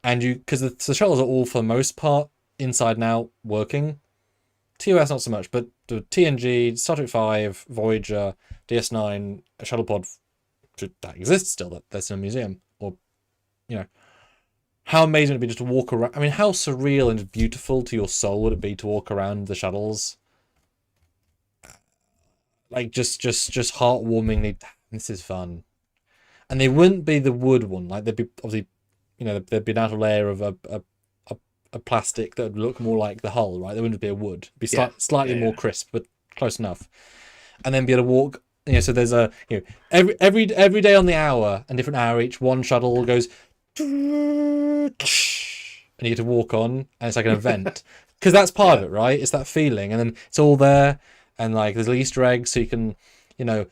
And you because the shuttles are all for the most part inside and out working. TOS not so much, but the TNG, Star Trek 5, Voyager, DS9, a shuttle pod that exists still, that's in a museum. Or, you know, how amazing would it be just to walk around? I mean, how surreal and beautiful to your soul would it be to walk around the shuttles? Like, just heartwarmingly, this is fun. And they wouldn't be the wood one. Like, they'd be, obviously, there'd be an outer layer of a plastic that would look more like the hull, right? There wouldn't be a wood. It'd be slightly more crisp, but close enough. And then be able to walk. So there's every day on the hour and different hour each, one shuttle goes, and you get to walk on, and it's like an event because that's part of Yeah. it, right? It's that feeling, and then it's all there, and like there's Easter eggs, so you can, so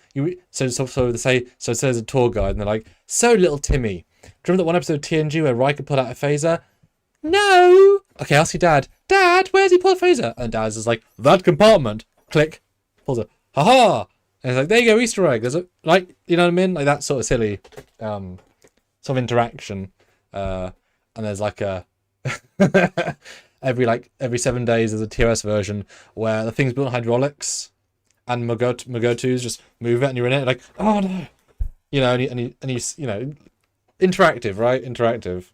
they say so. It says a tour guide, and they're like, so little Timmy, do you remember that one episode of TNG where Riker pulled out a phaser? No. Okay, ask your dad. Dad, where's he pull a phaser? And Dad's just like, that compartment. Click. Pulls it. Haha. And it's like, there you go, Easter egg. There's a like, you know what I mean? Like that sort of silly sort of interaction. And there's like a every 7 days there's a TOS version where the thing's built on hydraulics and Mogotus just move it and you're in it like, oh no. And he's interactive, right? Interactive.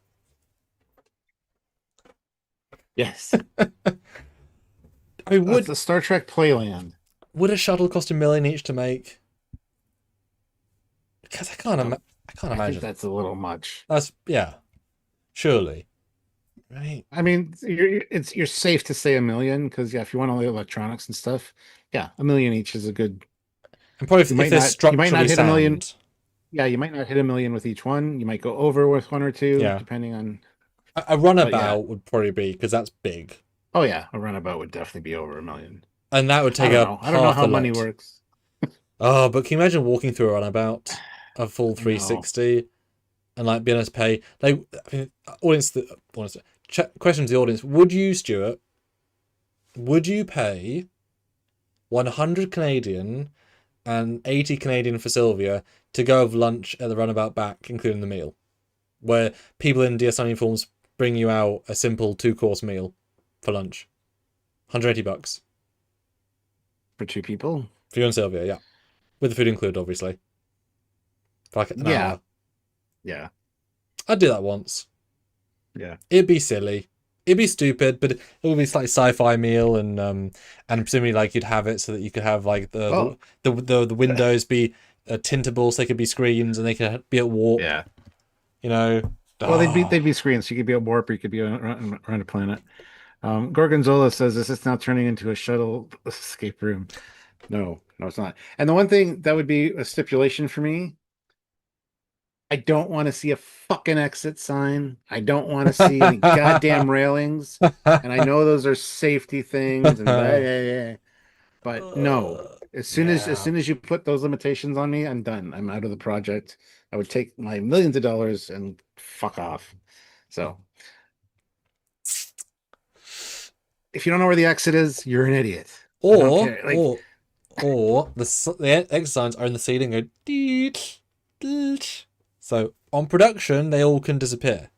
Yes. I mean, That's the Star Trek Playland. would a shuttle cost $1 million each to make? Because I can't I think imagine. that's a little much. That's surely. right? I mean, you're safe to say 1 million because yeah, if you want all the electronics and stuff, yeah, 1 million each is a good. And probably You if might they're not structurally hit 1 million. sound, Yeah, you might not hit 1 million with each one. You might go over with one or two, yeah. depending on. A But yeah, runabout would probably be because that's big, oh yeah, a runabout would definitely be over 1 million. and that would I take don't up know. I don't know half how the money lot. works. Oh, but can you imagine walking through a runabout, a full No. 360, and like being able to pay? Like, I mean, audience, question to the audience: would you, Stuart? Would you pay 100 Canadian and 80 Canadian for Sylvia to go have lunch at the runabout back, including the meal, where people in DS9 uniforms bring you out a simple 2-course meal for lunch? $180 For two people? for you and Sylvia, yeah, with the food included, obviously, for like an Yeah. hour. Yeah. I'd do that once. Yeah. It'd be silly. It'd be stupid, but it would be like sci-fi meal, and presumably like you'd have it so that you could have like Well, the windows be tintable, so they could be screens and they could be at warp. yeah. You know. Well, Ah. they'd be screens. You could be at warp, or you could be around a planet. Gorgonzola says this is now turning into a shuttle escape room. No, no, it's not. And the one thing that would be a stipulation for me, I don't want to see a fucking exit sign. I don't want to see any goddamn railings. And I know those are safety things and blah, yeah, yeah. But no, as Yeah. soon as you put those limitations on me, I'm done. I'm out of the project. I would take my millions of dollars and fuck off. So if you don't know where the exit is, you're an idiot. I don't Or care. Like, or or the exit signs are in the ceiling. Go deet, deet. So on production, they all can disappear.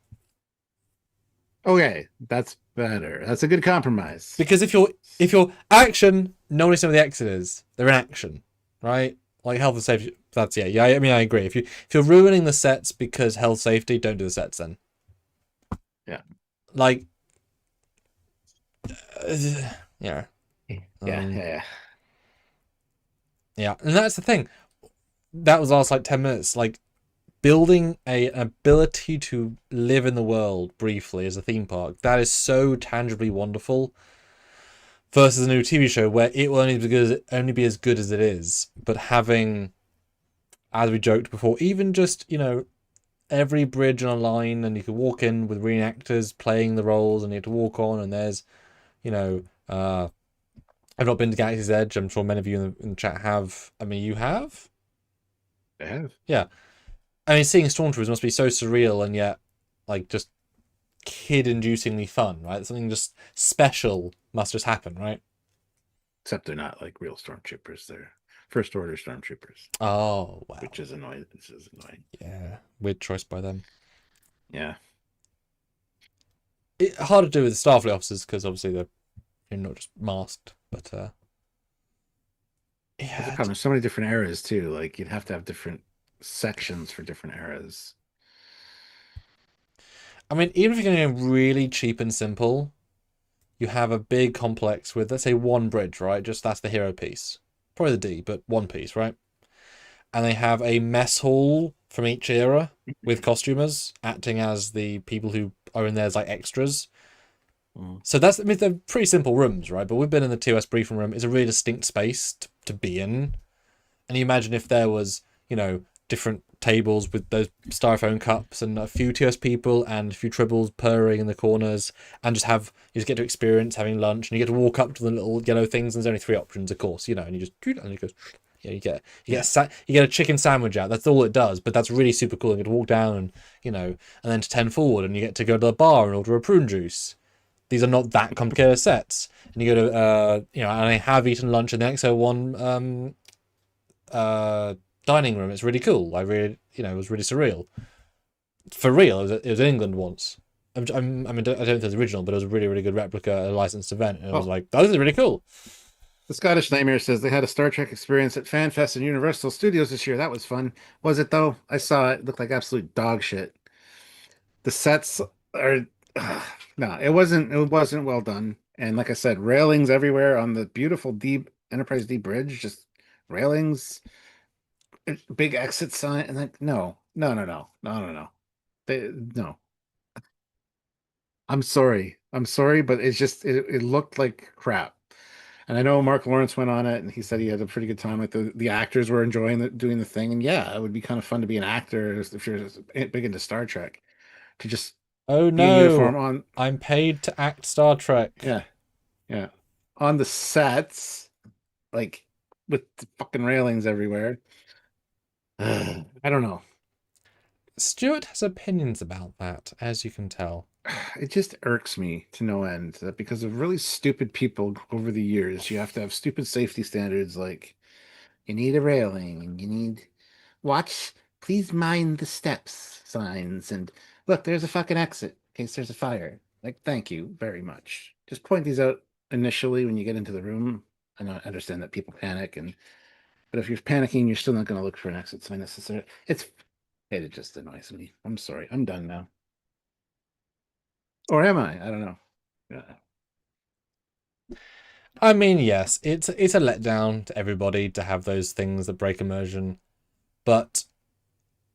okay, that's better. That's a good compromise. Because if you're action, nobody's know where the exit is. They're in action, right? Like health and safety. That's yeah. I mean, I agree. If you're ruining the sets because health safety, don't do the sets then. Yeah. Like, yeah, Yeah, yeah, um, yeah. yeah. And that's the thing. That was last like 10 minutes. Like building an ability to live in the world briefly as a theme park. That is so tangibly wonderful. Versus a new TV show where it will only be as good as it is. But having, as we joked before, even just every bridge on a line, and you can walk in with reenactors playing the roles, and you have to walk on, and there's, you know, I've not been to Galaxy's Edge. I'm sure many of you in the chat have. I mean, you have? I have. Yeah. I mean, seeing Stormtroopers must be so surreal and yet, like, just kid-inducingly fun, right? Something just special must just happen, right? Except they're not like real stormtroopers. They're first order stormtroopers, Oh, wow. which is annoying. This is annoying. Yeah. Weird choice by them. Yeah. Hard to do with the Starfleet officers because obviously they're not just masked, but That's the yeah. problem. There's so many different eras too. Like you'd have to have different sections for different eras. I mean, even if you're going to go really cheap and simple, you have a big complex with, let's say, one bridge, right? Just that's the hero piece. Probably the D, but one piece, right? And they have a mess hall from each era with costumers acting as the people who are in there as like extras. Mm. So I mean, they're pretty simple rooms, right? But we've been in the TOS briefing room. It's a really distinct space to be in. And you imagine if there was, different tables with those styrofoam cups and a few TOS people and a few tribbles purring in the corners, and you just get to experience having lunch, and you get to walk up to the little yellow things. And there's only 3 options, of course, and you just and it goes. You get a chicken sandwich out. That's all it does, but that's really super cool. You get to walk down and then to 10 forward, and you get to go to the bar and order a prune juice. These are not that complicated sets, and you go to and I have eaten lunch in the XO1 dining room. It's really cool. I really it was really surreal. For real, it was in England once. I mean, I don't think it's original, but it was a really, really good replica at a licensed event, and it was Oh, like, oh, this is really cool. the Scottish Nightmare says they had a Star Trek experience at FanFest and Universal Studios this year. That was fun. Was it though? I saw it. It looked like absolute dog shit. The sets are no, it wasn't. It wasn't well done. And like I said, railings everywhere on the beautiful D Enterprise D bridge. Just railings, big exit sign, and like no, no, no, no, no, no, no. They no. I'm sorry, but it looked like crap. And I know Mark Lawrence went on it, and he said he had a pretty good time. Like the actors were enjoying doing the thing, and yeah, it would be kind of fun to be an actor if you're big into Star Trek to just Oh be in uniform no, on, I'm paid to act Star Trek. yeah, yeah, on the sets, like with the fucking railings everywhere. I don't know. Stuart has opinions about that, as you can tell. It just irks me to no end that because of really stupid people over the years, you have to have stupid safety standards like you need a railing and you need watch, please mind the steps signs and look, there's a fucking exit in case there's a fire. Like, thank you very much. Just point these out initially when you get into the room. I know I understand that people panic and but if you're panicking, you're still not going to look for an exit sign necessarily. It just annoys me. I'm sorry. I'm done now. Or am I? I don't know. Yeah. I mean, yes, it's a letdown to everybody to have those things that break immersion, but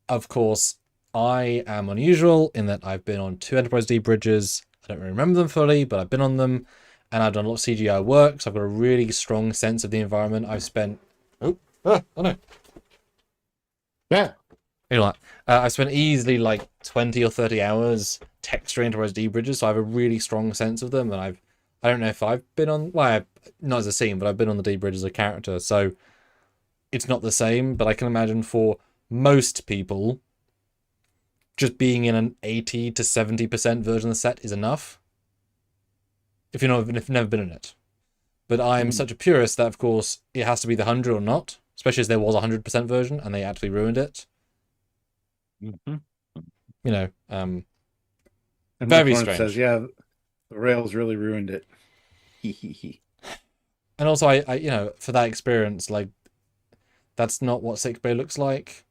of course, I am unusual in that I've been on two Enterprise D bridges. I don't really remember them fully, but I've been on them, and I've done a lot of CGI work, so I've got a really strong sense of the environment. I've spent oh no, Yeah. you know what? I've spent easily like 20 or 30 hours texturing Enterprise D bridges, so I have a really strong sense of them, and I don't know if I've been on not as a scene, but I've been on the D bridge as a character, so it's not the same, but I can imagine for most people, just being in an 80 to 70% version of the set is enough. If you've never been in it. But I'm Mm. such a purist that, of course, it has to be the 100 or not, especially as there was a 100% version and they actually ruined it. Mhm. You know, And Mark very Lawrence says, strange. yeah, the rails really ruined it. He he. And also, for that experience, like, that's not what sick bay looks like.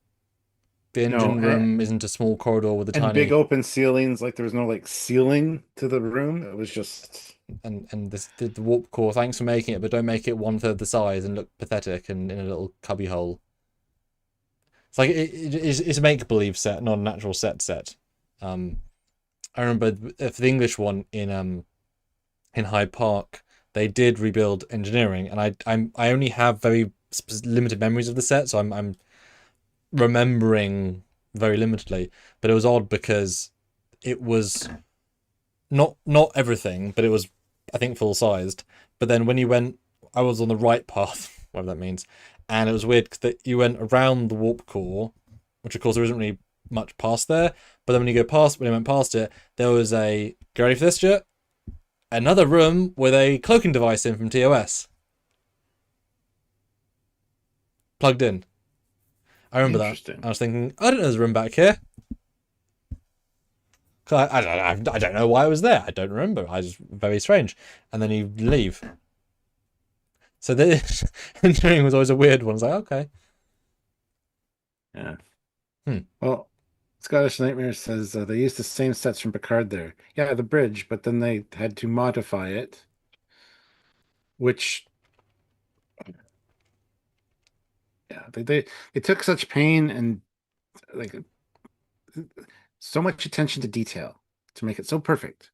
The No, engine room isn't a small corridor with a and big tiny open ceilings, like there was no like ceiling to the room. It was just and the warp core. Thanks for making it, but don't make it one third the size and look pathetic and in a little cubby hole. It's like it's a make believe set, not a natural set. Um, I remember for the English one in Hyde Park, they did rebuild engineering, and I only have very limited memories of the set, so I'm remembering very limitedly. But it was odd because it was not everything, but it was I think full sized. But then when you went, I was on the right path, whatever that means, and it was weird that you went around the warp core, which of course there isn't really much past there. But then when you went past it, there was a get ready for this, shit, another room with a cloaking device in from TOS plugged in. I remember that. interesting. I was thinking, I don't know there's a room back here. I don't know why I was there. I don't remember. I was very strange. And then you leave. So the engineering was always a weird one. It's like, okay. Yeah. Hmm. Well, Scottish Nightmare says they used the same sets from Picard there. Yeah, the bridge, but then they had to modify it, which yeah, they took such pain and like so much attention to detail to make it so perfect.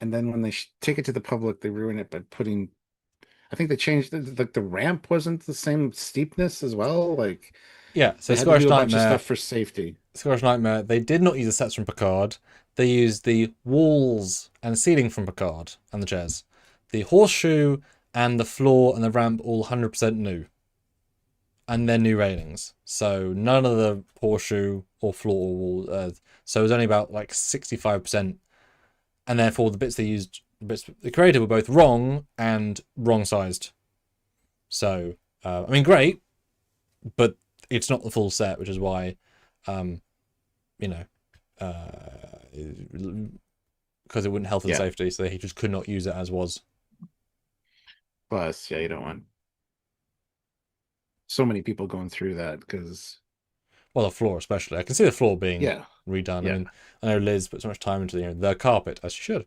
And then when they take it to the public, they ruin it by putting. I think they changed the ramp wasn't the same steepness as well. Like Yeah, so they had to Scottish do a bunch of Nightmare, stuff for safety. Scottish Nightmare, they did not use the sets from Picard. They used the walls and ceiling from Picard and the chairs. The horseshoe and the floor and the ramp all 100% new. And then new railings. So none of the horseshoe or floor or wall. So it was only about like 65%. And therefore the bits they used, the bits they created were both wrong and wrong sized. So, I mean, great, but it's not the full set, which is why, um, you know, because it wouldn't health and Yeah. safety, so he just could not use it as was. Plus, yeah, you don't want so many people going through that because Well, the floor especially. I can see the floor being yeah, redone. I yeah. mean, I know Liz put so much time into the carpet, as she should.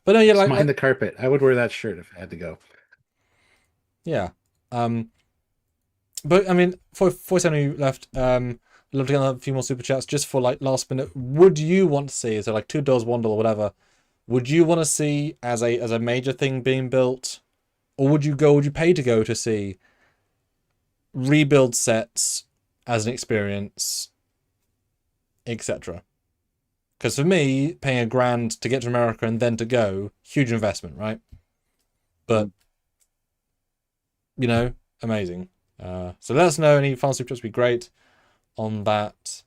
But no, yeah, Just like, mind the carpet. I would wear that shirt if I had to go. yeah. But I mean, for someone who left, I'd love to get a few more super chats just for like last minute. Would you want to see, so like $2, $1, whatever? Would you want to see as a major thing being built, or would you pay to go to see rebuild sets as an experience, etc.? Because for me, paying $1,000 to get to America and then to go, huge investment, right? But amazing. So let us know, any final super chats would be great on that.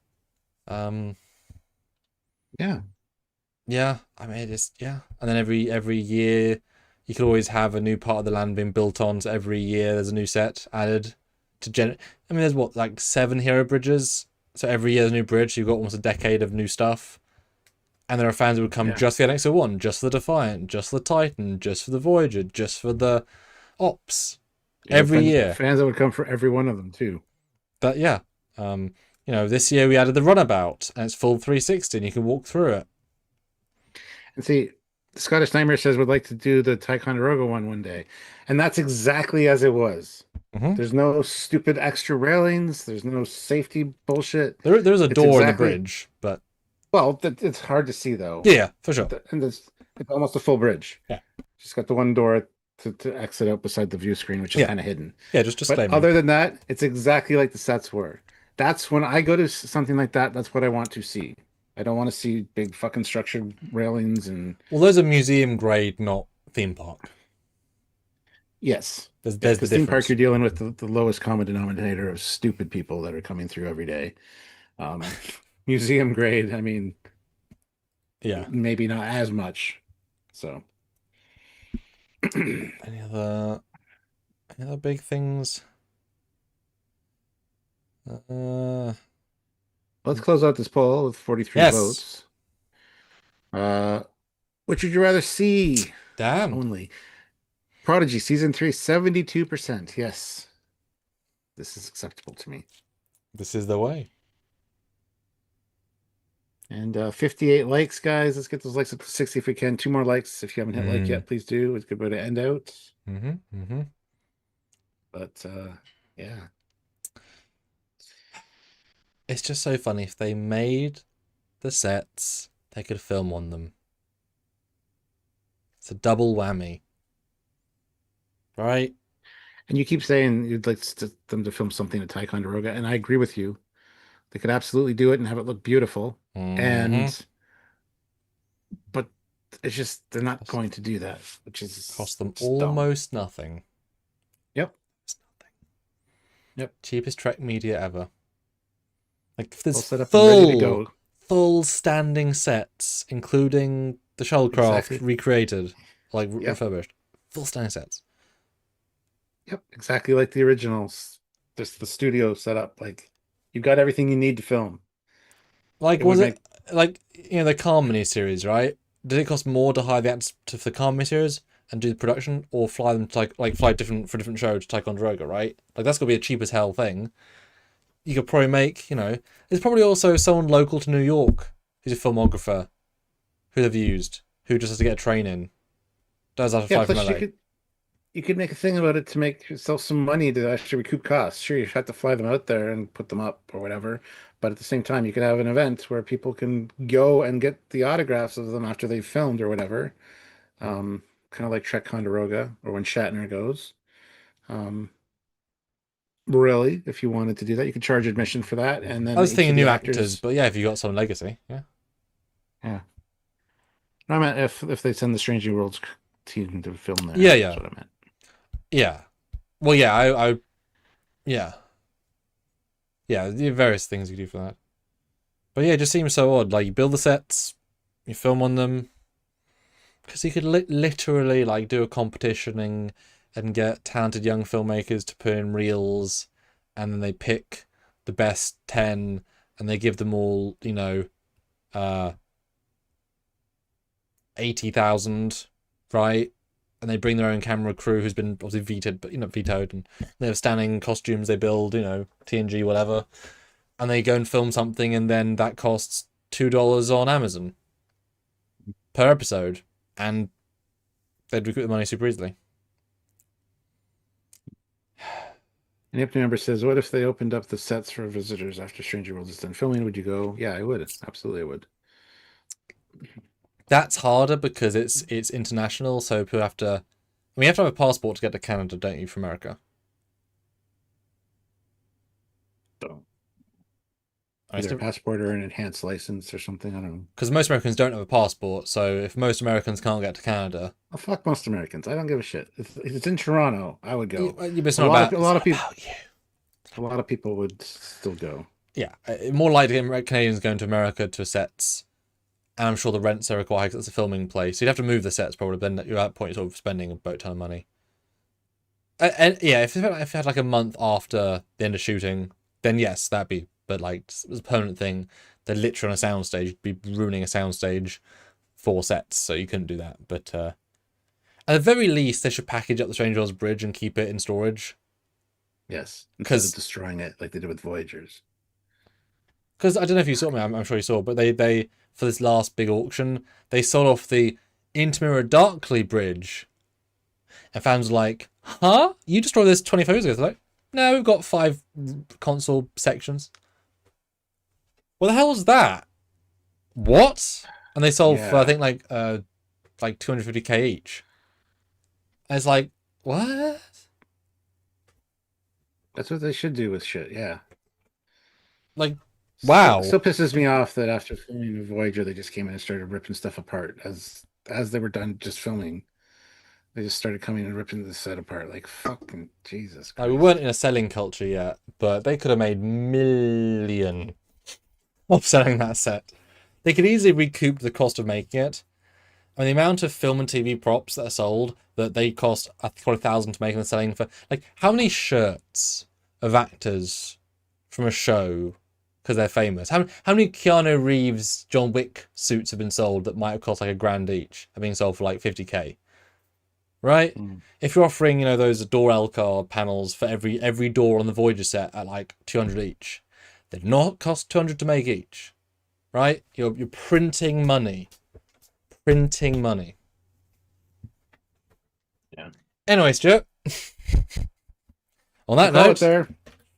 Yeah. Yeah, I mean, and then every year you could always have a new part of the land being built on. So every year there's a new set added to I mean, there's what, like 7 hero bridges. So every year there's a new bridge. So you've got almost a decade of new stuff. And there are fans who would come just for the Annex 1, just for the Defiant, just for the Titan, just for the Voyager, just for the Ops. Every year. Fans that would come for every one of them too. But yeah, this year we added the Runabout, and it's full 360, and you can walk through it. And see, the Scottish Nightmare says would like to do the Ticonderoga one day, and that's exactly as it was. There's no stupid extra railings. There's no safety bullshit. There's a door in the bridge, but it's hard to see though. Yeah, for sure. And it's almost a full bridge. Yeah, just got the one door to exit out beside the view screen, which is kind of hidden. Yeah, just but other than that, it's exactly like the sets were. That's when I go to something like that. That's what I want to see. I don't want to see big fucking structured railings and. Well, those are museum grade, not theme park. Yes, there's the theme park. You're dealing with the lowest common denominator of stupid people that are coming through every day. Museum grade. I mean, yeah, maybe not as much. So, any other big things? Let's close out this poll with 43 votes. Which would you rather see? Damn. Only Prodigy season 3, 72%. Yes, this is acceptable to me. This is the way. And 58 likes, guys. Let's get those likes up to 60 if we can. 2 more likes. If you haven't hit like yet, please do. It's a good way to end out. But yeah. It's just so funny. If they made the sets, they could film on them. It's a double whammy. Right? And you keep saying you'd like them to film something at Ticonderoga, and I agree with you. They could absolutely do it and have it look beautiful. But it's just they're not going to do that, which is cost them almost nothing. Yep. It's nothing. Yep. Cheapest Trek media ever. Like there's full standing sets, including the shuttlecraft recreated, like refurbished. Full standing sets. Yep, exactly like the originals. Just the studio set up. Like you've got everything you need to film. Like like the Calm miniseries, right? Did it cost more to hire the actors for the Calm miniseries and do the production, or fly them to fly different show to Ticonderoga, right? Like that's gonna be a cheap as hell thing. You could probably make, there's probably also someone local to New York who's a filmographer who they've used, who just has to get a train in. Does have to fly from LA. You could make a thing about it to make yourself some money to actually recoup costs. Sure, you have to fly them out there and put them up or whatever. But at the same time, you could have an event where people can go and get the autographs of them after they've filmed or whatever. Kind of like Trekyardians or when Shatner goes. Really, if you wanted to do that, you could charge admission for that. And then I was thinking new actors, but yeah, if you got some legacy, yeah. Yeah. I meant if they send the Strange New Worlds team to film there. Yeah. That's what I meant. Yeah. Well, yeah, I yeah. Yeah, the various things you do for that. But yeah, it just seems so odd. Like, you build the sets, you film on them. Because you could literally, do a competition and get talented young filmmakers to put in reels, and then they pick the best 10, and they give them all, 80,000, right? And they bring their own camera crew who's been obviously vetoed, and they have standing costumes they build, TNG, whatever. And they go and film something, and then that costs $2 on Amazon per episode. And they'd recoup the money super easily. An empty member says, "What if they opened up the sets for visitors after Stranger Worlds is done filming? Would you go?" Yeah, I would. Absolutely, I would. That's harder because it's international, so people have to. I mean, you have to have a passport to get to Canada, don't you, from America? So, I either a mean, passport or an enhanced license or something. I don't know. because most Americans don't have a passport, so if most Americans can't get to Canada, Oh, fuck most Americans. I don't give a shit. If it's in Toronto, I would go. it's A not lot about of a it's lot of not people. about you. A lot of people would still go. Yeah, more likely Canadians going to America to sets, and I'm sure the rents are required because it's a filming place. So you'd have to move the sets probably. Then you're at that point sort of spending a boat ton of money. And yeah, if you had like a month after the end of shooting, then yes, that'd be. But like it's a permanent thing. They're literally on a soundstage. You'd be ruining a soundstage for sets, so you couldn't do that. But at the very least, they should package up the Strange Worlds bridge and keep it in storage. Yes, instead Because of destroying it like they did with Voyagers. I don't know if you saw me, I'm sure you saw, but they for this last big auction, they sold off the Intimira Darkly bridge. And fans were like, huh? You destroyed this 25 years ago. They're like, no, we've got 5 console sections. What the hell was that? What? And they sold for, I think, like 250k each. And it's like, what? That's what they should do with shit. Yeah. Like, wow. Still pisses me off that after filming Voyager, they just came in and started ripping stuff apart as they were done just filming. They just started coming and ripping the set apart. Like fucking Jesus Christ. Like, we weren't in a selling culture yet, but they could have made million of selling that set. They could easily recoup the cost of making it. I mean, the amount of film and TV props that are sold that they cost, I think, 1,000 to make and selling for. Like, how many shirts of actors from a show because they're famous? How many Keanu Reeves, John Wick suits have been sold that might have cost like $1,000 each? Are being sold for like 50k, right? If you're offering, those door L card panels for every door on the Voyager set at like 200 each, they do not cost 200 to make each, right? You're printing money. Printing money. Yeah. Anyway, Stuart. On that We'll call note, it there.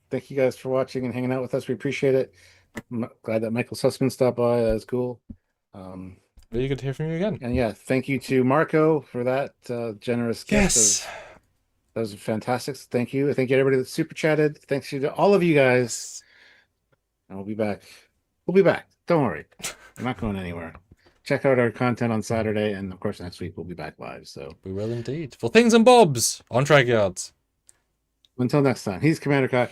Thank you guys for watching and hanging out with us. We appreciate it. I'm glad that Michael Sussman stopped by. That was cool. really good to hear from you again. And yeah, thank you to Marco for that generous gift. Yes. That was fantastic. Thank you. Thank you to everybody that super chatted. Thanks you to all of you guys. And we'll be back. We'll be back. Don't worry. We're not going anywhere. Check out our content on Saturday, and of course next week we'll be back live. So We will indeed. For things and bobs on Trekyards. until next time, he's Commander Cock.